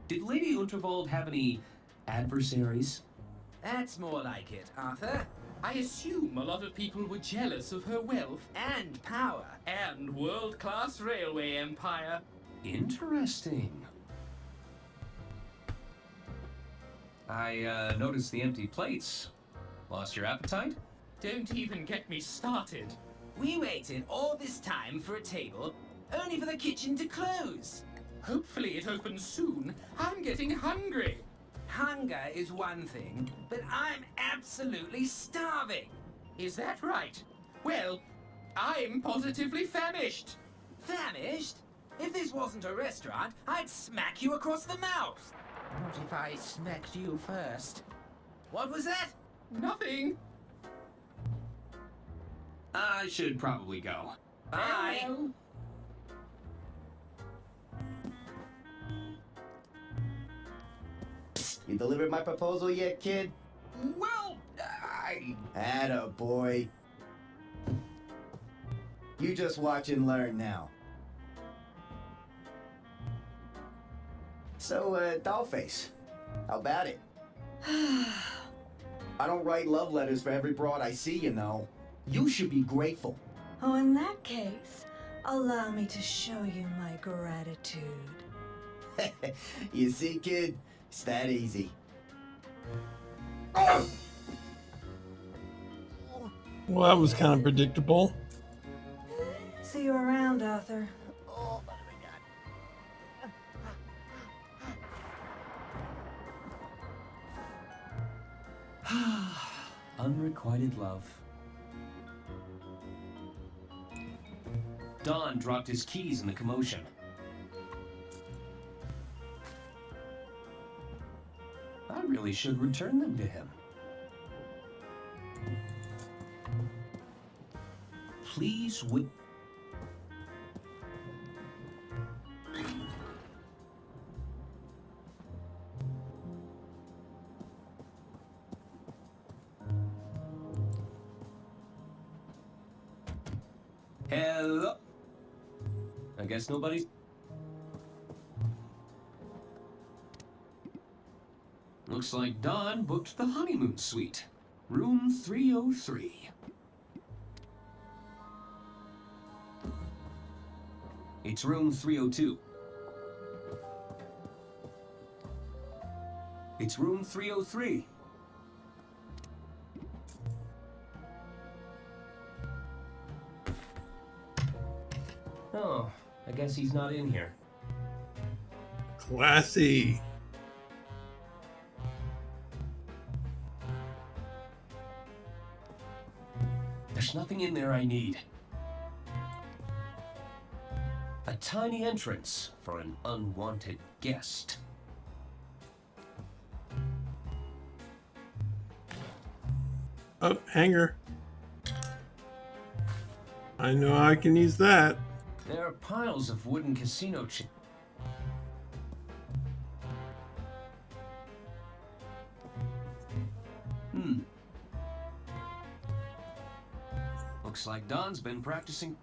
Did Lady Unterwald have any adversaries? That's more like it, Arthur. I assume a lot of people were jealous of her wealth And power. and world-class railway empire. Interesting. I noticed the empty plates. Lost your appetite? Don't even get me started. We waited all this time for a table, only for the kitchen to close. Hopefully it opens soon. I'm getting hungry. Hunger is one thing, but I'm absolutely starving. Is that right? Well, I'm positively famished. Famished? If this wasn't a restaurant, I'd smack you across the mouth. What if I smacked you first? What was that? Nothing. I should probably go. Bye. Well, You delivered my proposal yet, kid? Well, I... Atta boy. You just watch and learn now. So, Dollface, how about it? I don't write love letters for every broad I see, you know. You should be grateful. Oh, in that case, allow me to show you my gratitude. You see, kid? It's that easy. Well, that was kind of predictable. See you around, Arthur. Unrequited love. Don dropped his keys in the commotion. I really should return them to him. Please wait. Hello. I guess nobody's... Looks Looks like Don booked the honeymoon suite. Room 303. It's room 302. It's room 303. Oh, I guess he's not in here. Classy. There's nothing in there I need. A tiny entrance for an unwanted guest. Oh, hanger. I know I can use that. There are piles of wooden casino chips. Looks like Don's been practicing.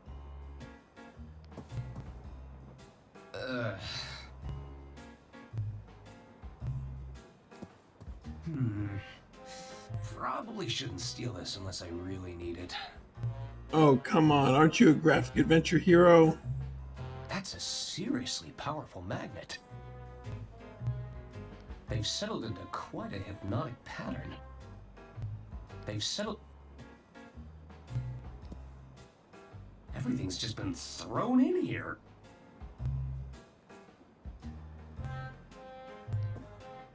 Probably shouldn't steal this unless I really need it. Oh, come on. Aren't you a graphic adventure hero? That's a seriously powerful magnet. They've settled into quite a hypnotic pattern. They've settled... Everything's just been thrown in here.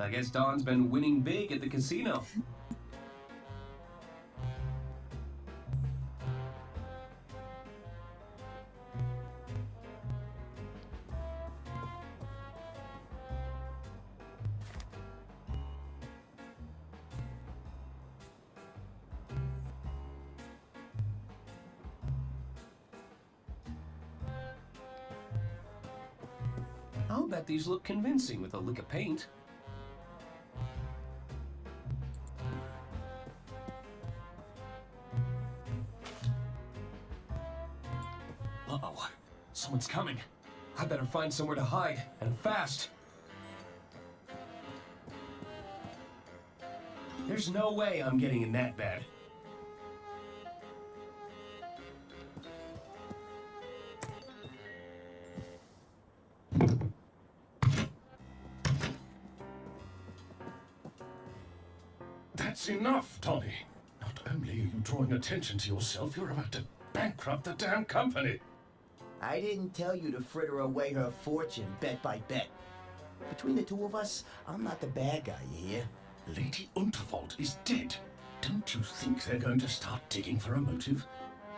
I guess Don's been winning big at the casino. I'll bet these look convincing with a lick of paint. Uh-oh. Someone's coming. I better find somewhere to hide, and fast. There's no way I'm getting in that bed. That's enough, Tolly. Not only are you drawing attention to yourself, you're about to bankrupt the damn company. I didn't tell you to fritter away her fortune bet by bet. Between the two of us, I'm not the bad guy, you hear? Lady Unterwald is dead. Don't you think they're going to start digging for a motive?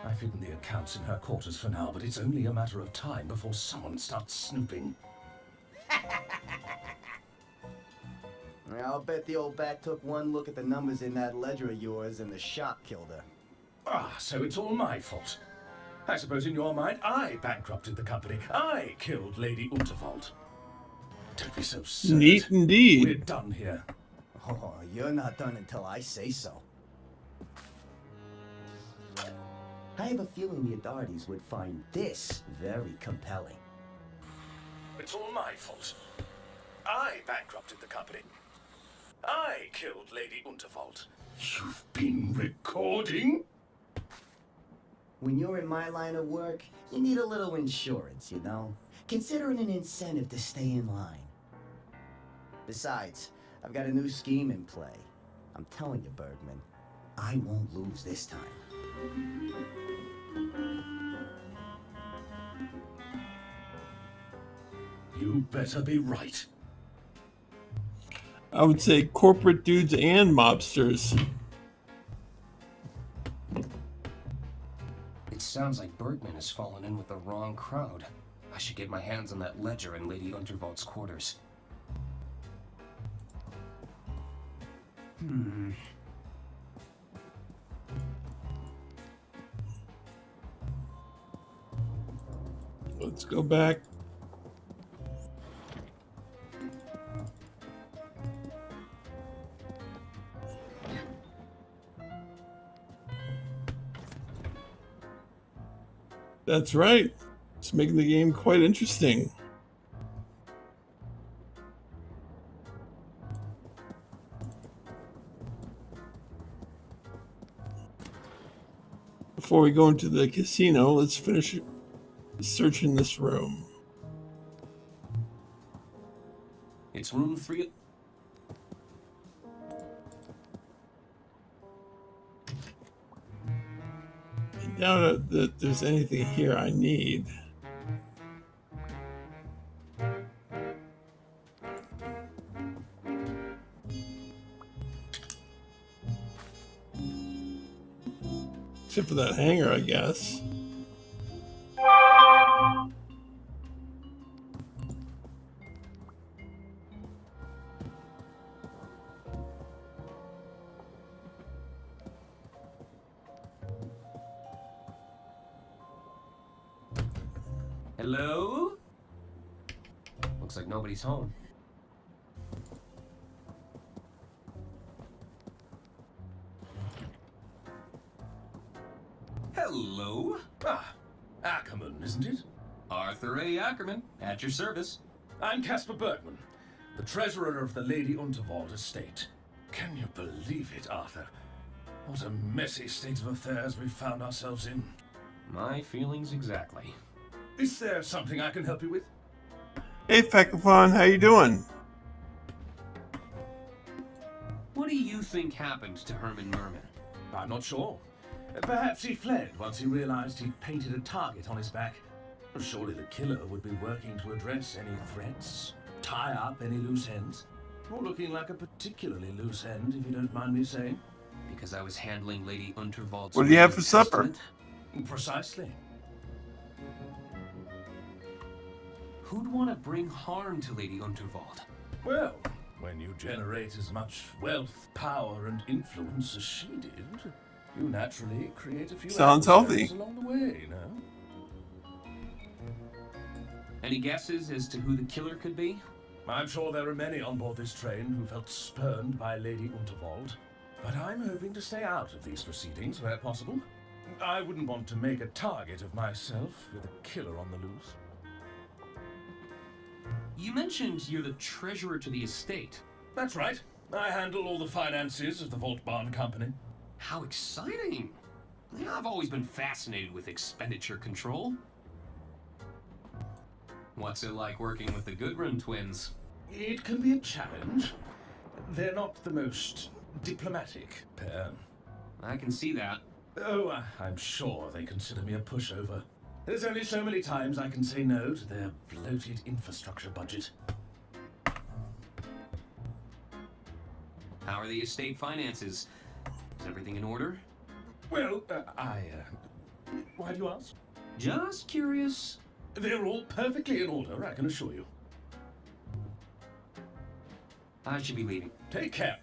I've hidden the accounts in her quarters for now, but it's only a matter of time before someone starts snooping. I'll bet the old bat took one look at the numbers in that ledger of yours and the shock killed her. Ah, so it's all my fault. I suppose in your mind, I bankrupted the company. I killed Lady Unterwald. Don't be so absurd. Neat indeed. We're done here. Oh, you're not done until I say so. I have a feeling the authorities would find this very compelling. It's all my fault. I bankrupted the company. I killed Lady Unterwald. You've been recording? When you're in my line of work, you need a little insurance, you know? Consider it an incentive to stay in line. Besides, I've got a new scheme in play. I'm telling you, Bergman, I won't lose this time. You better be right. I would say corporate dudes and mobsters. It sounds like Bergman has fallen in with the wrong crowd. I should get my hands on that ledger in Lady Unterwald's quarters. Let's go back. That's right. It's making the game quite interesting. before we go into the casino, let's finish searching this room. It's room 3. I doubt that there's anything here I need. Except for that hanger, I guess. Hello? Looks like nobody's home. Hello? Ah, Ackerman, isn't it? Arthur A. Ackerman, at your service. I'm Caspar Bergman, the treasurer of the Lady Unterwald estate. Can you believe it, Arthur? What a messy state of affairs we've found ourselves in. My feelings exactly. Is there something I can help you with? Hey, Fecklefon, how you doing? What do you think happened to Herman Merman? I'm not sure. Perhaps he fled once he realized he'd painted a target on his back. Surely the killer would be working to address any threats, tie up any loose ends. Or looking like a particularly loose end, if you don't mind me saying. Because I was handling Lady Unterwald's... What do you have for supper? testament? Precisely. Who'd want to bring harm to Lady Unterwald? Well, when you generate as much wealth, power, and influence as she did, you naturally create a few Sounds healthy. along the way, no? Any guesses as to who the killer could be? I'm sure there are many on board this train who felt spurned by Lady Unterwald, but I'm hoping to stay out of these proceedings where possible. I wouldn't want to make a target of myself with a killer on the loose. You mentioned you're the treasurer to the estate. That's right. I handle all the finances of the Vault Barn Company. How exciting! I've always been fascinated with expenditure control. What's it like working with the Goodrun twins? It can be a challenge. They're not the most diplomatic pair. I can see that. Oh, I'm sure they consider me a pushover. There's only so many times I can say no to their bloated infrastructure budget. How are the estate finances? Is everything in order? Well, why do you ask? Just curious. They're all perfectly in order, I can assure you. I should be leaving. Take care.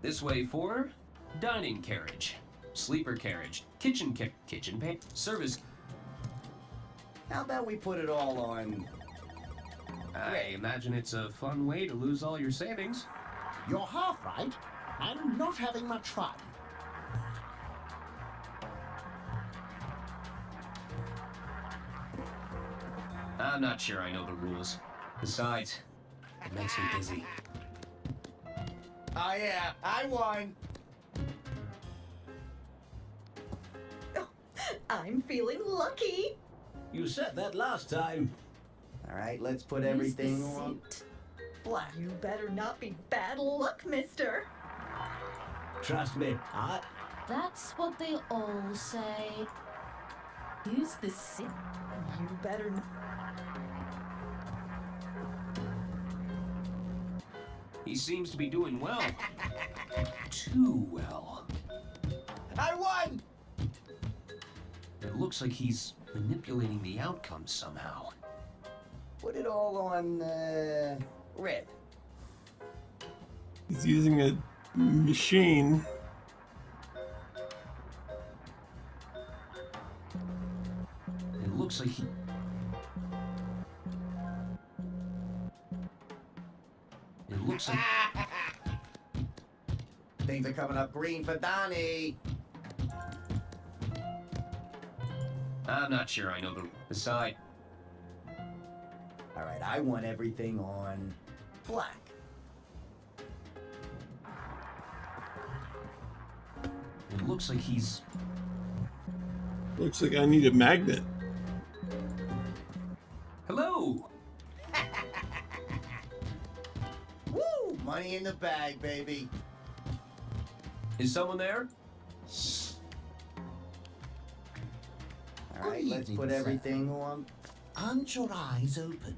This way for dining carriage, sleeper carriage, kitchen pan, service. How about we put it all on... I imagine it's a fun way to lose all your savings. You're half right. I'm not having much fun. I'm not sure I know the rules. Besides, it makes me dizzy. Oh yeah, I won. I'm feeling lucky. You said that last time. All right, let's put Where's everything the on. suit? Black. You better not be bad luck, mister. Trust me, That's what they all say. Here's the suit. You better not. He seems to be doing well. Too well. I won! It looks like he's manipulating the outcome somehow. Put it all on, red. He's using a machine. It looks like he... It looks like... Things are coming up green for Donnie. I'm not sure I know the... Beside... Alright, I want everything on black. It looks like he's... Looks like I need a magnet. Hello! Woo! Money in the bag, baby. Is someone there? Alright, let's put everything on. Aren't your eyes open?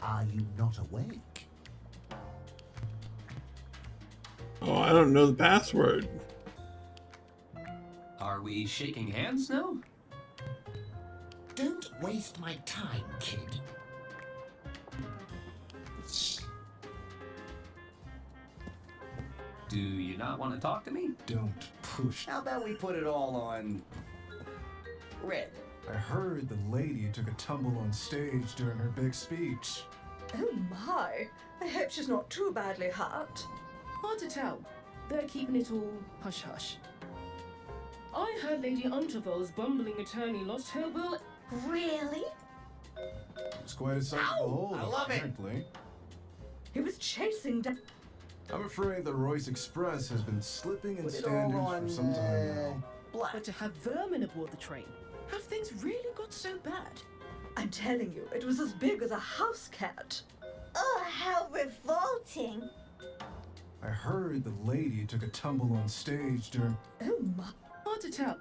Are you not awake? Oh, I don't know the password. Are we shaking hands now? Don't waste my time, kid. Do you not want to talk to me? Don't push. How about we put it all on red? I heard the lady took a tumble on stage during her big speech. Oh my! I hope she's not too badly hurt. Hard to tell. They're keeping it all hush-hush. I heard Lady Untervold's bumbling attorney lost her will. Really? It's quite a sight to behold, I love it. apparently. He was chasing down. I'm afraid the Royce Express has been slipping in Put it all standards on for some time now. black. But to have vermin aboard the train, have things really got so bad? I'm telling you, it was as big as a house cat. Oh, how revolting. I heard the lady took a tumble on stage during... Oh my. Hard to tell.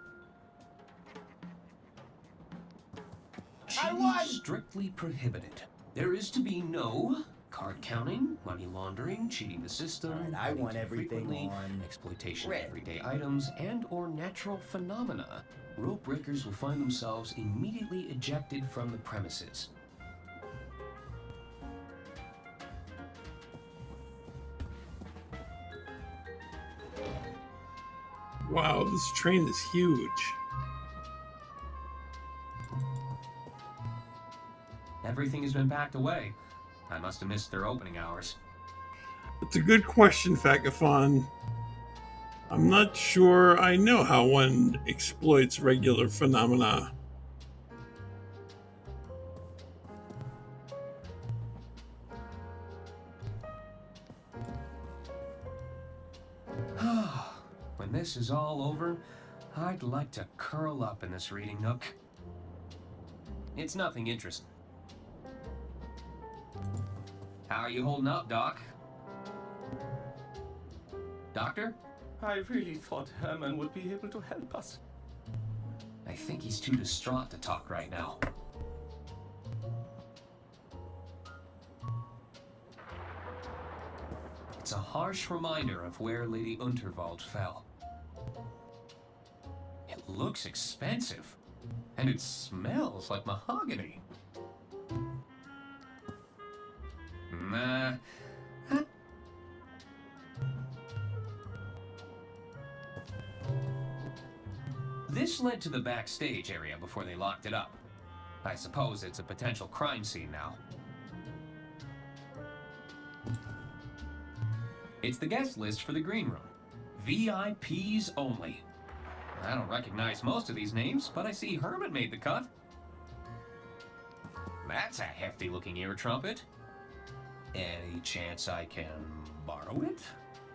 Cheating strictly prohibited. There is to be no card counting, money laundering, cheating the system, Alright, I money want too everything frequently, on exploitation red. of everyday items, and/or natural phenomena. Rule breakers will find themselves immediately ejected from the premises. Wow, this train is huge. Everything has been packed away. I must have missed their opening hours. It's a good question, Fakafon. I'm not sure I know how one exploits regular phenomena. When this is all over, I'd like to curl up in this reading nook. It's nothing interesting. How are you holding up, Doc? Doctor? I really thought Herman would be able to help us. I think he's too distraught to talk right now. It's a harsh reminder of where Lady Unterwald fell. It looks expensive, and it smells like mahogany. This led to the backstage area before they locked it up. I suppose it's a potential crime scene now. It's the guest list for the green room. VIPs only. I don't recognize most of these names, but I see Herman made the cut. That's a hefty-looking ear trumpet. Any chance I can borrow it?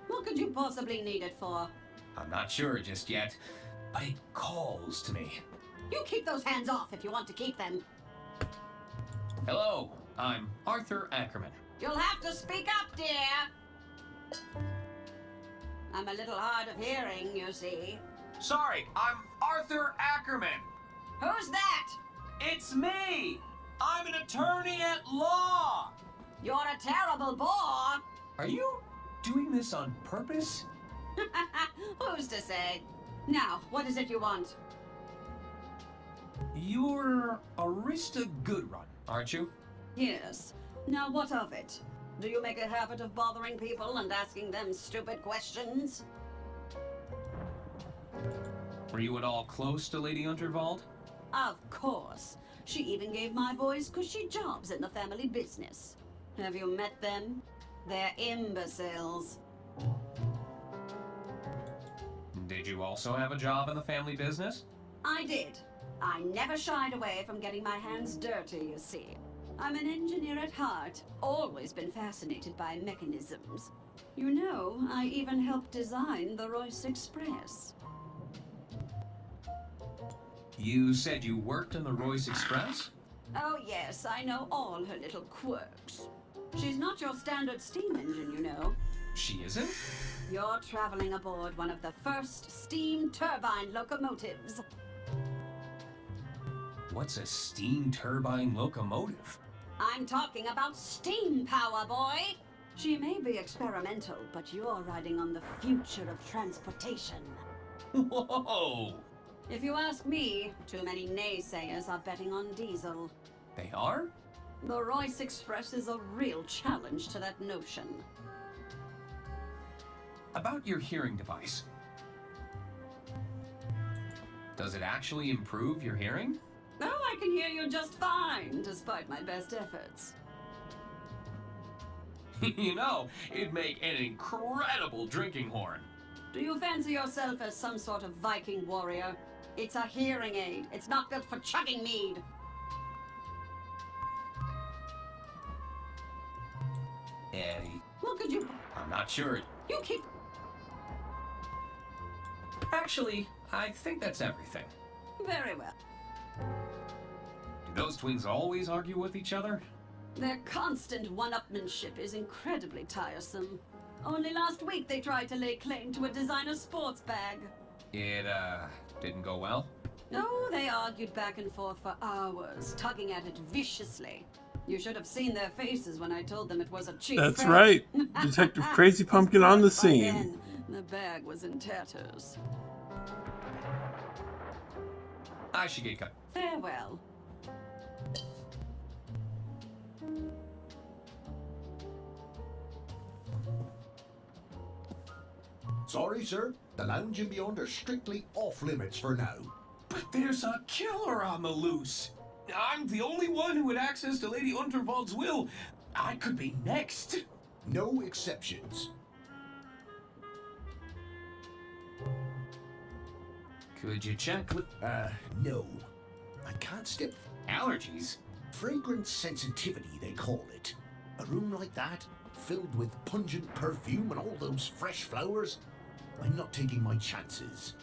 What could you possibly need it for? I'm not sure just yet, but it calls to me. You keep those hands off if you want to keep them. Hello, I'm Arthur Ackerman. You'll have to speak up, dear. I'm a little hard of hearing, you see. Sorry, I'm Arthur Ackerman. Who's that? It's me. I'm an attorney at law. You're a terrible bore. Are you doing this on purpose? Who's to say? Now, what is it you want? You're Arista Goodrun, aren't you? Yes. Now, what of it? Do you make a habit of bothering people and asking them stupid questions? Were you at all close to Lady Unterwald? Of course. She even gave my boys cushy jobs in the family business. Have you met them? They're imbeciles. Did you also have a job in the family business? I did. I never shied away from getting my hands dirty, you see. I'm an engineer at heart. Always been fascinated by mechanisms. You know, I even helped design the Royce Express. You said you worked on the Royce Express? Oh yes, I know all her little quirks. She's not your standard steam engine, you know. She isn't? You're traveling aboard one of the first steam turbine locomotives. What's a steam turbine locomotive? I'm talking about steam power, boy! She may be experimental, but you're riding on the future of transportation. Whoa! If you ask me, too many naysayers are betting on diesel. They are? The Royce Express is a real challenge to that notion. About your hearing device. Does it actually improve your hearing? Oh, I can hear you just fine, despite my best efforts. You know, it'd make an incredible drinking horn. Do you fancy yourself as some sort of Viking warrior? It's a hearing aid. It's not built for chugging mead. Eddie. What could you... I'm not sure. You keep... Actually, I think that's everything. Very well. Do those twins always argue with each other? Their constant one-upmanship is incredibly tiresome. Only last week they tried to lay claim to a designer sports bag. It, didn't go well? No, they argued back and forth for hours, tugging at it viciously. You should have seen their faces when I told them it was a cheap That's fake. right. Detective Crazy Pumpkin on the By scene. then, the bag was in tatters. I should get cut. Farewell. Sorry, sir. The lounge and beyond are strictly off limits for now. But there's a killer on the loose. I'm the only one who had access to Lady Unterwald's will. I could be next. No exceptions. Could you check with... No. I can't step... Allergies? Fragrance sensitivity, they call it. A room like that, filled with pungent perfume and all those fresh flowers, I'm not taking my chances.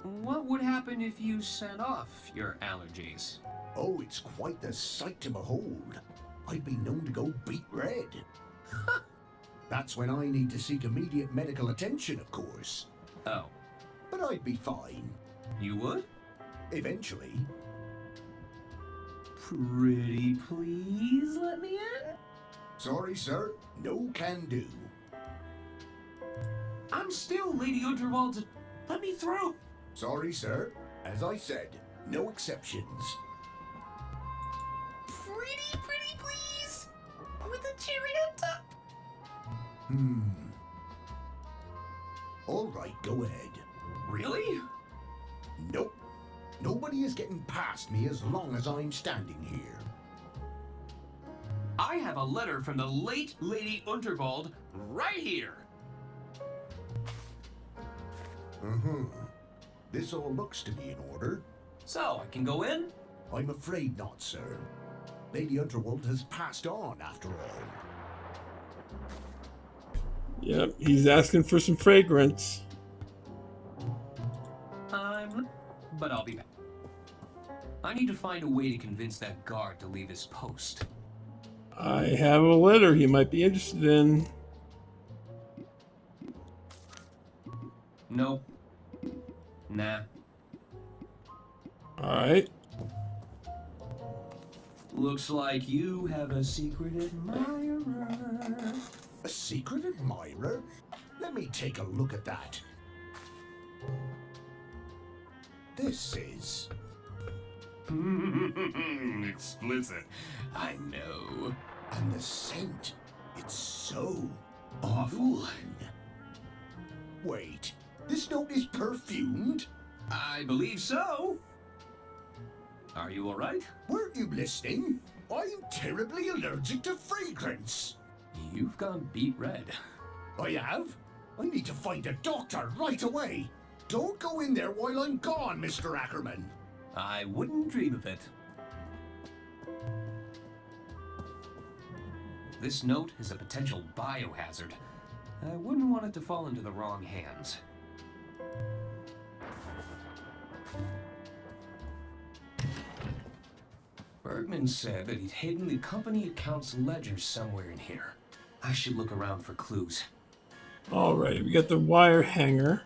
What would happen if you set off your allergies? Oh, it's quite the sight to behold. I'd be known to go beet red. That's when I need to seek immediate medical attention, of course. Oh. But I'd be fine. You would? Eventually. Pretty please let me in? Sorry, sir. No can do. I'm still Lady Unterwald. Let me through. Sorry, sir. As I said, no exceptions. Pretty please! With a cherry on top! All right, go ahead. Really? Nope. Nobody is getting past me as long as I'm standing here. I have a letter from the late Lady Unterwald right here. This all looks to be in order. So, I can go in? I'm afraid not, sir. Lady Unterwald has passed on, after all. Yep, he's asking for some fragrance. But I'll be back. I need to find a way to convince that guard to leave his post. I have a letter he might be interested in. Nope. Nah. Alright. Looks like you have a secret admirer. A secret admirer? Let me take a look at that. This is... Explicit. I know. And the scent, it's so awful. Wait, this note is perfumed? I believe so. Are you all right? Weren't you listening? I'm terribly allergic to fragrance. You've gone beet red. I have? I need to find a doctor right away. Don't go in there while I'm gone, Mr. Ackerman. I wouldn't dream of it. This note is a potential biohazard. I wouldn't want it to fall into the wrong hands. Bergman said that he'd hidden the company account's ledger somewhere in here. I should look around for clues. Alright, we got the wire hanger.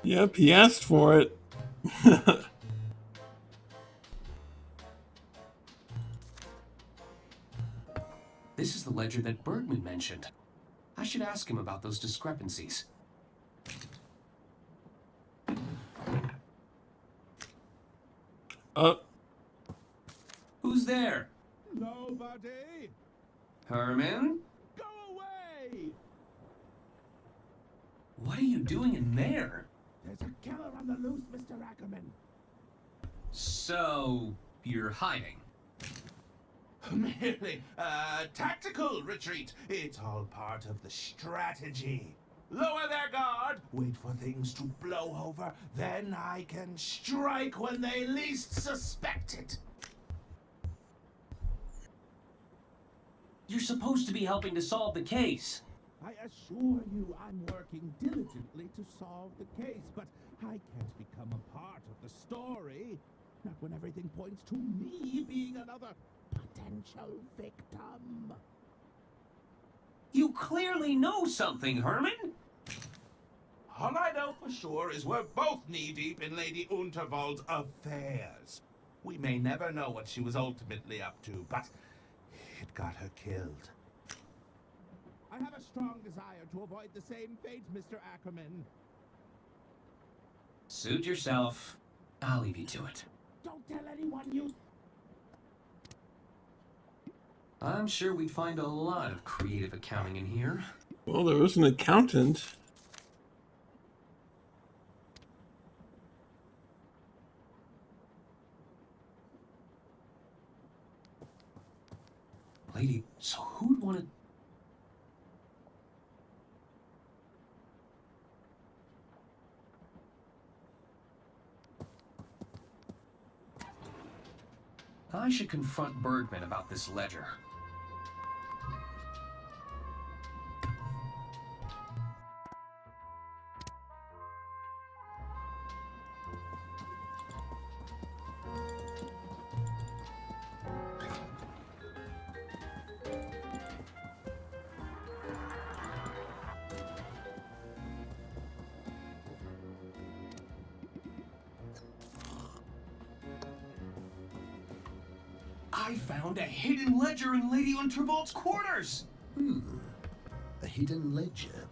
Yep, he asked for it. This is the ledger that Bergman mentioned. I should ask him about those discrepancies. Who's there? Nobody. Herman? Go away. What are you doing in there? There's a killer on the loose, Mr. Ackerman. So, you're hiding? Merely a tactical retreat. It's all part of the strategy. Lower their guard, wait for things to blow over, then I can strike when they least suspect it. You're supposed to be helping to solve the case. I assure you I'm working diligently to solve the case, but I can't become a part of the story. Not when everything points to me being another potential victim. You clearly know something, Herman. All I know for sure is we're both knee-deep in Lady Unterwald's affairs. We may never know what she was ultimately up to, but it got her killed. I have a strong desire to avoid the same fate, Mr. Ackerman. Suit yourself. I'll leave you to it. Don't tell anyone you... I'm sure we'd find a lot of creative accounting in here. Well, there was an accountant. Lady, so who'd want to... I should confront Bergman about this ledger. I found a hidden ledger in Lady Unterwald's quarters! A hidden ledger?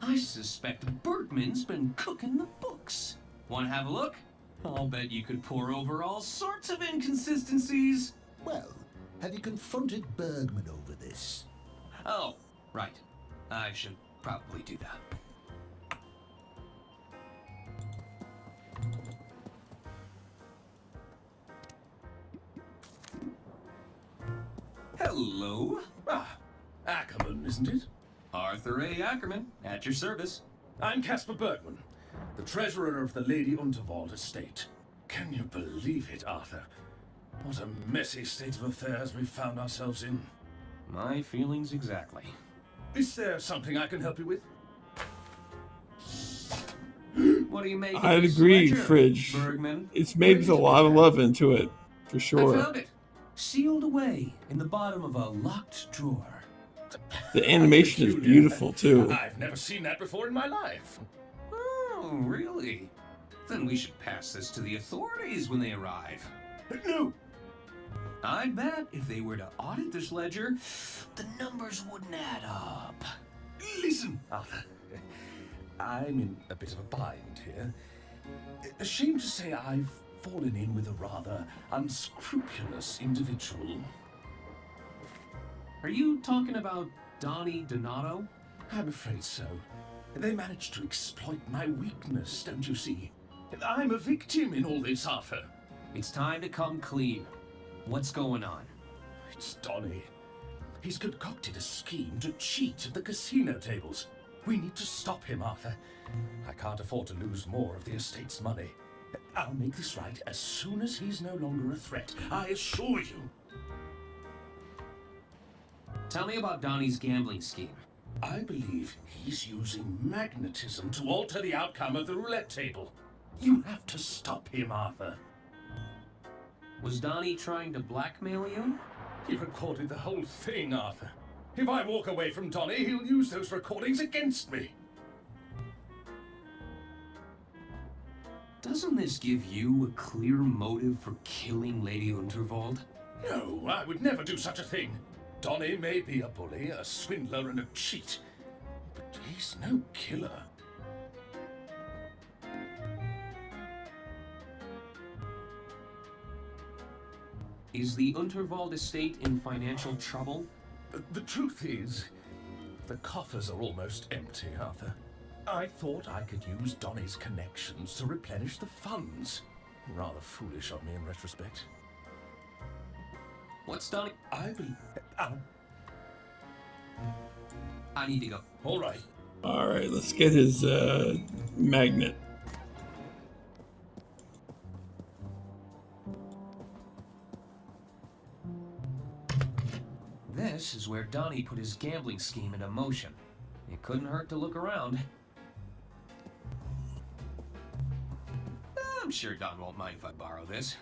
I suspect Bergman's been cooking the books. Want to have a look? I'll bet you could pour over all sorts of inconsistencies. Well, have you confronted Bergman over this? Oh, right. I should probably do that. Hello? Ah, Ackerman, isn't it? Arthur A. Ackerman, at your service. I'm Caspar Bergman, the treasurer of the Lady Unterwald estate. Can you believe it, Arthur? What a messy state of affairs we've found ourselves in. My feelings exactly. Is there something I can help you with? What do you make of I'd this agree, ledger, Fridge. Bergman? It's made with a lot of love into it, for sure. I found it. Sealed away in the bottom of a locked drawer. The animation is beautiful, too. I've never seen that before in my life. Oh, really? Then we should pass this to the authorities when they arrive. No! I bet if they were to audit this ledger, the numbers wouldn't add up. Listen, Arthur. I'm in a bit of a bind here. Ashamed to say I've fallen in with a rather unscrupulous individual. Are you talking about Donnie Donato? I'm afraid so. They managed to exploit my weakness, don't you see? I'm a victim in all this, Arthur. It's time to come clean. What's going on? It's Donnie. He's concocted a scheme to cheat at the casino tables. We need to stop him, Arthur. I can't afford to lose more of the estate's money. I'll make this right as soon as he's no longer a threat. I assure you. Tell me about Donnie's gambling scheme. I believe he's using magnetism to alter the outcome of the roulette table. You have to stop him, Arthur. Was Donnie trying to blackmail you? He recorded the whole thing, Arthur. If I walk away from Donnie, he'll use those recordings against me. Doesn't this give you a clear motive for killing Lady Unterwald? No, I would never do such a thing. Donnie may be a bully, a swindler, and a cheat, but he's no killer. Is the Unterwald estate in financial trouble? The truth is, the coffers are almost empty, Arthur. I thought I could use Donnie's connections to replenish the funds. Rather foolish of me in retrospect. What's Donnie? I believe... I need to go. All right. All right, let's get his magnet. This is where Donnie put his gambling scheme into motion. It couldn't hurt to look around. I'm sure Don won't mind if I borrow this.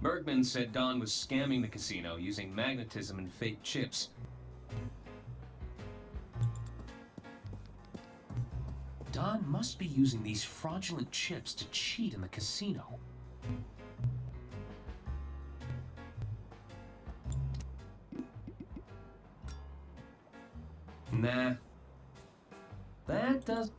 Bergman said Don was scamming the casino using magnetism and fake chips. Don must be using these fraudulent chips to cheat in the casino. Nah. That does...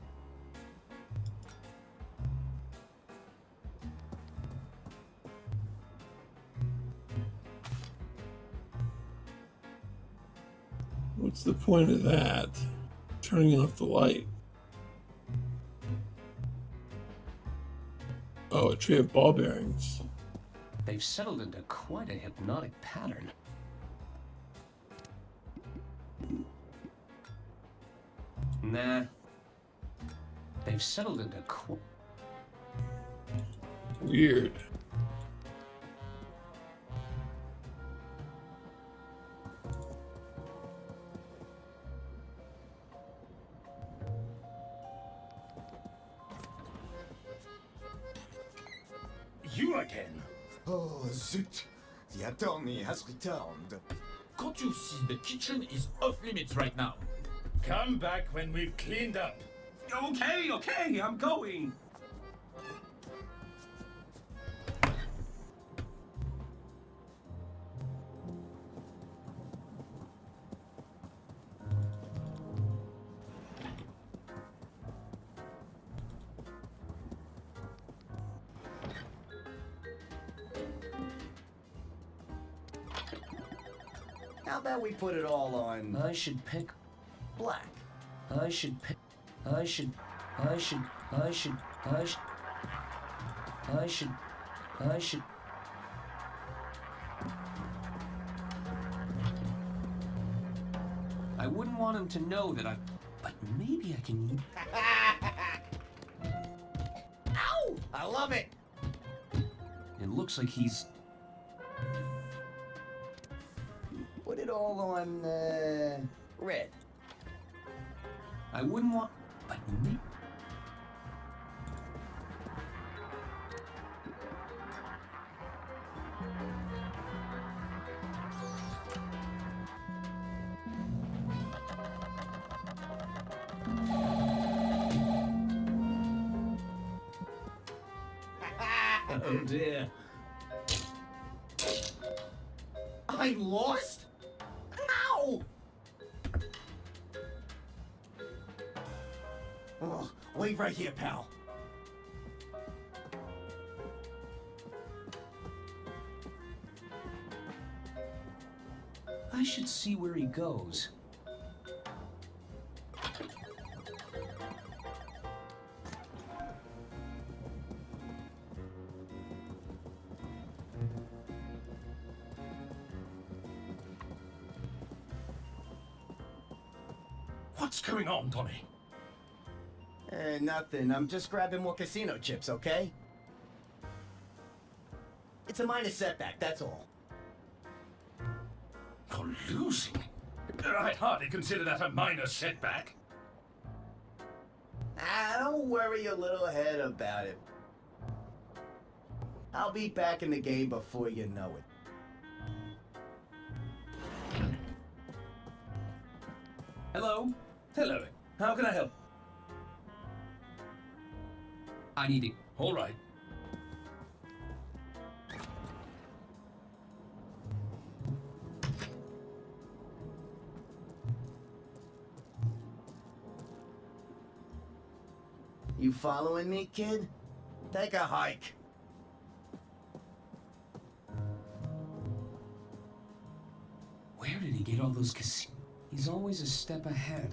What's the point of that? Turning off the light. Oh, a tray of ball bearings. They've settled into quite a hypnotic pattern. Nah. They've settled into weird. You again? Oh, zut! The attorney has returned. Can't you see the kitchen is off limits right now? Come back when we've cleaned up. Okay, I'm going. How about we put it all on... I should pick... black. I should pick... I should... I wouldn't want him to know that but maybe I can... Ow! I love it! It looks like he's... Put it all on, red. I wouldn't want... but maybe... Oh dear. I lost? How? Oh, wait right here, pal. I should see where he goes. What's going on, Donnie? Nothing. I'm just grabbing more casino chips, okay? It's a minor setback, that's all. You're losing? I'd hardly consider that a minor setback. Don't worry your little head about it. I'll be back in the game before you know it. Hello? Hello. How can I help? I need it. All right. You following me, kid? Take a hike. Where did he get all those casinos? He's always a step ahead.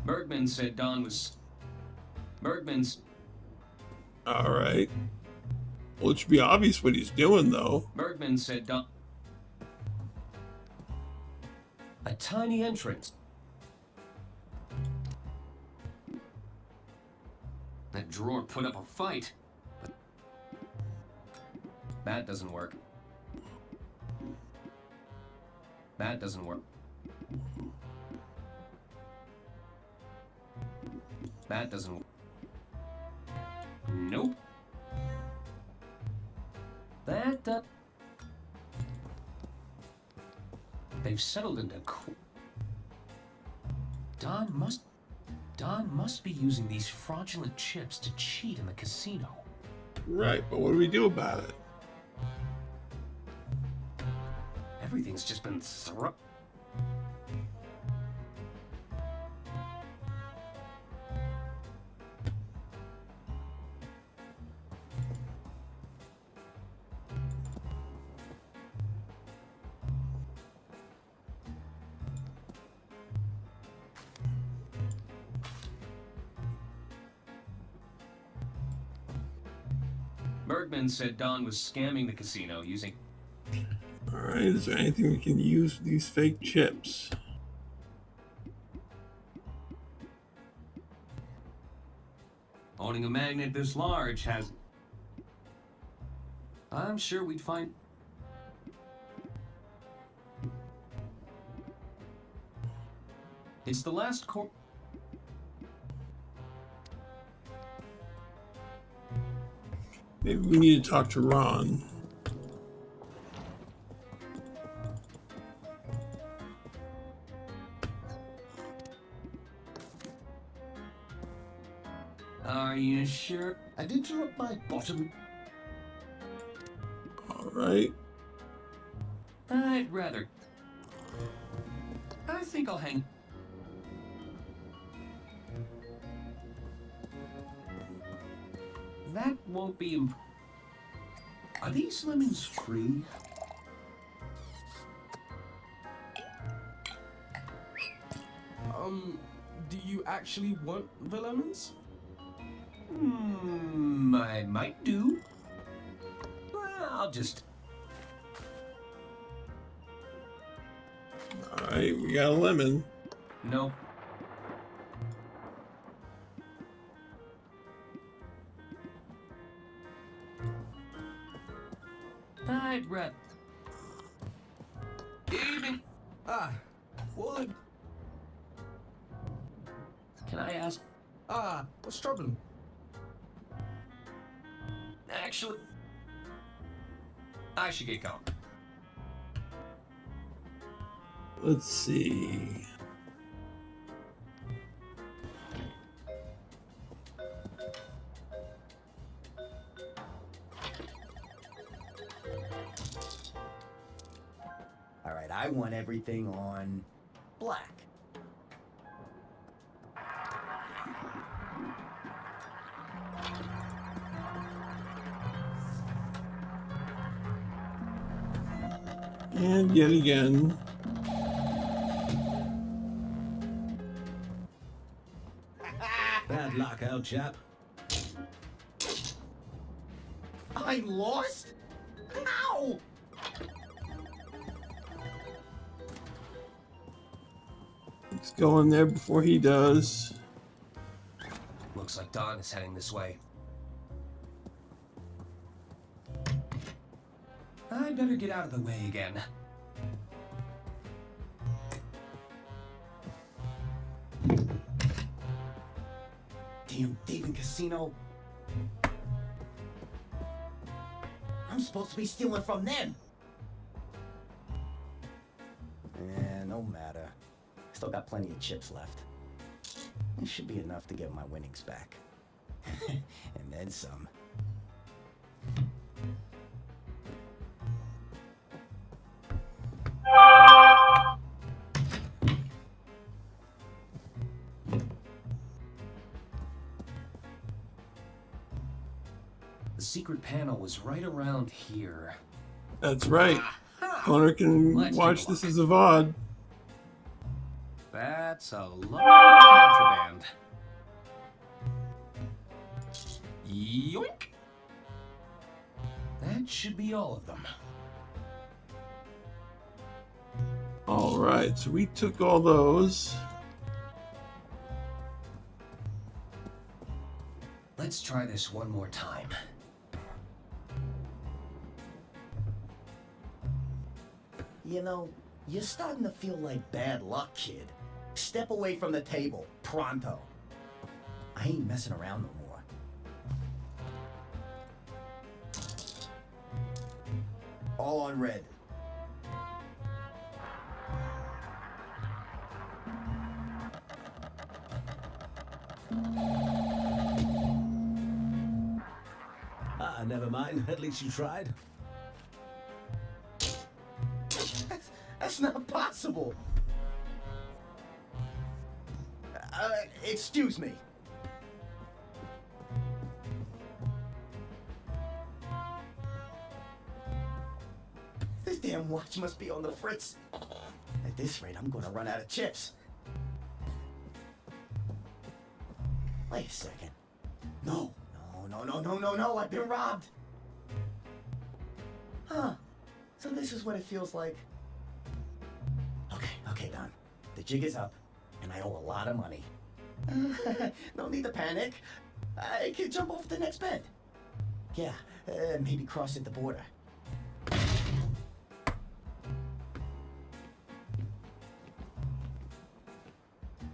Bergman said Don was... Bergman's... Alright. Well, it should be obvious what he's doing, though. Bergman said Don... A tiny entrance. That drawer put up a fight. But that doesn't work. That doesn't work. That doesn't work. Nope. That, they've settled into Don must be using these fraudulent chips to cheat in the casino. Right, but what do we do about it? Everything's just been thrown. Bergman said Don was scamming the casino using... Alright, is there anything we can use with these fake chips? Owning a magnet this large has... I'm sure we'd find... It's the last Maybe we need to talk to Ron. Are you sure? And interrupt my bottom. Alright. I'd rather... I think I'll hang... That won't be... Are these lemons free? Do you actually want the lemons? I might do. Well, I'll just... Alright, we got a lemon. No. I'd rather... Evening. Wood. Can I ask? What's troubling? Actually... I should get going. Let's see. Alright, I want everything on black. And yet again. Bad luck, old chap. I lost? How? Let's go in there before he does. Looks like Don is heading this way. I'd better get out of the way again. Damn thieving casino. I'm supposed to be stealing from them. No matter. Still got plenty of chips left. It should be enough to get my winnings back. And then some. The secret panel was right around here. That's right. Connor can watch this as a VOD. That's a lot of contraband. Yoink! That should be all of them. Alright, so we took all those. Let's try this one more time. You know, you're starting to feel like bad luck, kid. Step away from the table, pronto. I ain't messing around no more. All on red. Ah, never mind. At least you tried. That's not possible. Excuse me. This damn watch must be on the fritz. At this rate, I'm gonna run out of chips. Wait a second. No, I've been robbed. Huh. So this is what it feels like. Okay, Don. The jig is up, and I owe a lot of money. No need to panic. I can jump off the next bed. Yeah, maybe cross at the border.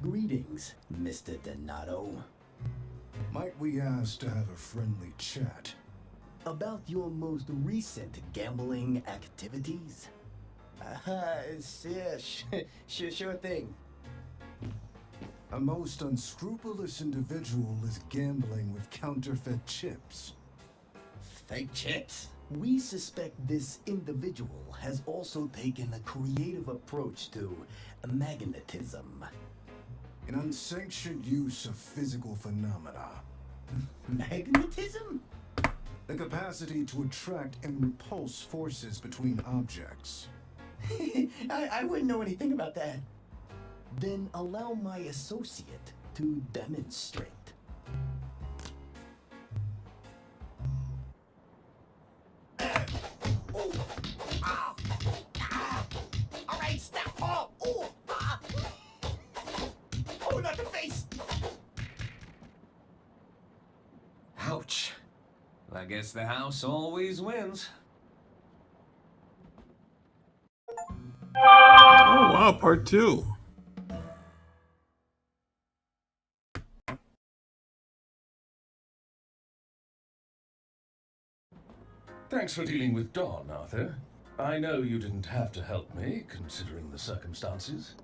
Greetings, Mr. Donato. Might we ask to have a friendly chat? About your most recent gambling activities? Yeah, sure thing. A most unscrupulous individual is gambling with counterfeit chips. Fake chips? We suspect this individual has also taken a creative approach to magnetism. An unsanctioned use of physical phenomena. Magnetism? The capacity to attract and repulse forces between objects. I wouldn't know anything about that. Then allow my associate to demonstrate. All right, stop. Oh, not the face. Ouch. I guess the house always wins. Oh wow, part 2. Thanks for dealing with Don, Arthur. I know you didn't have to help me, considering the circumstances.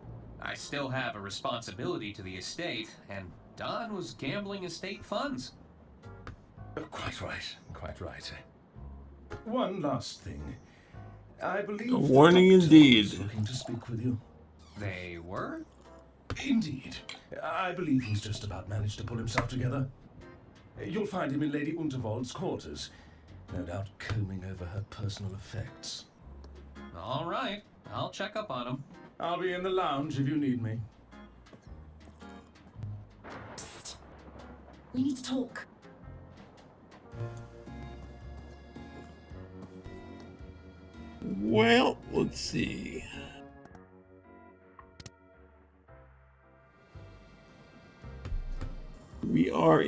I still have a responsibility to the estate, and Don was gambling estate funds. Quite right. One last thing. I believe A warning indeed. looking to speak with you. They were? Indeed. I believe he's just about managed to pull himself together. You'll find him in Lady Unterwald's quarters, no doubt combing over her personal effects. All right, I'll check up on him. I'll be in the lounge if you need me. We need to talk. Well, let's see. We're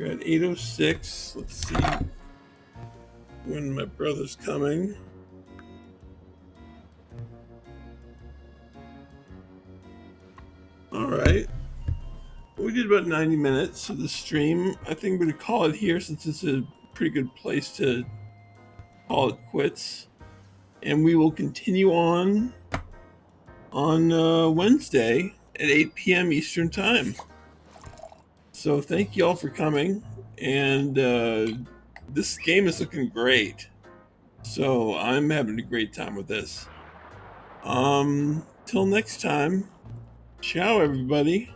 at 8:06. Let's see when my brother's coming. All right. We did about 90 minutes of the stream. I think I'm going to call it here since it's a pretty good place to call it quits. And we will continue on Wednesday at 8 p.m. Eastern Time. So thank you all for coming. And this game is looking great. So I'm having a great time with this. Till next time. Ciao, everybody.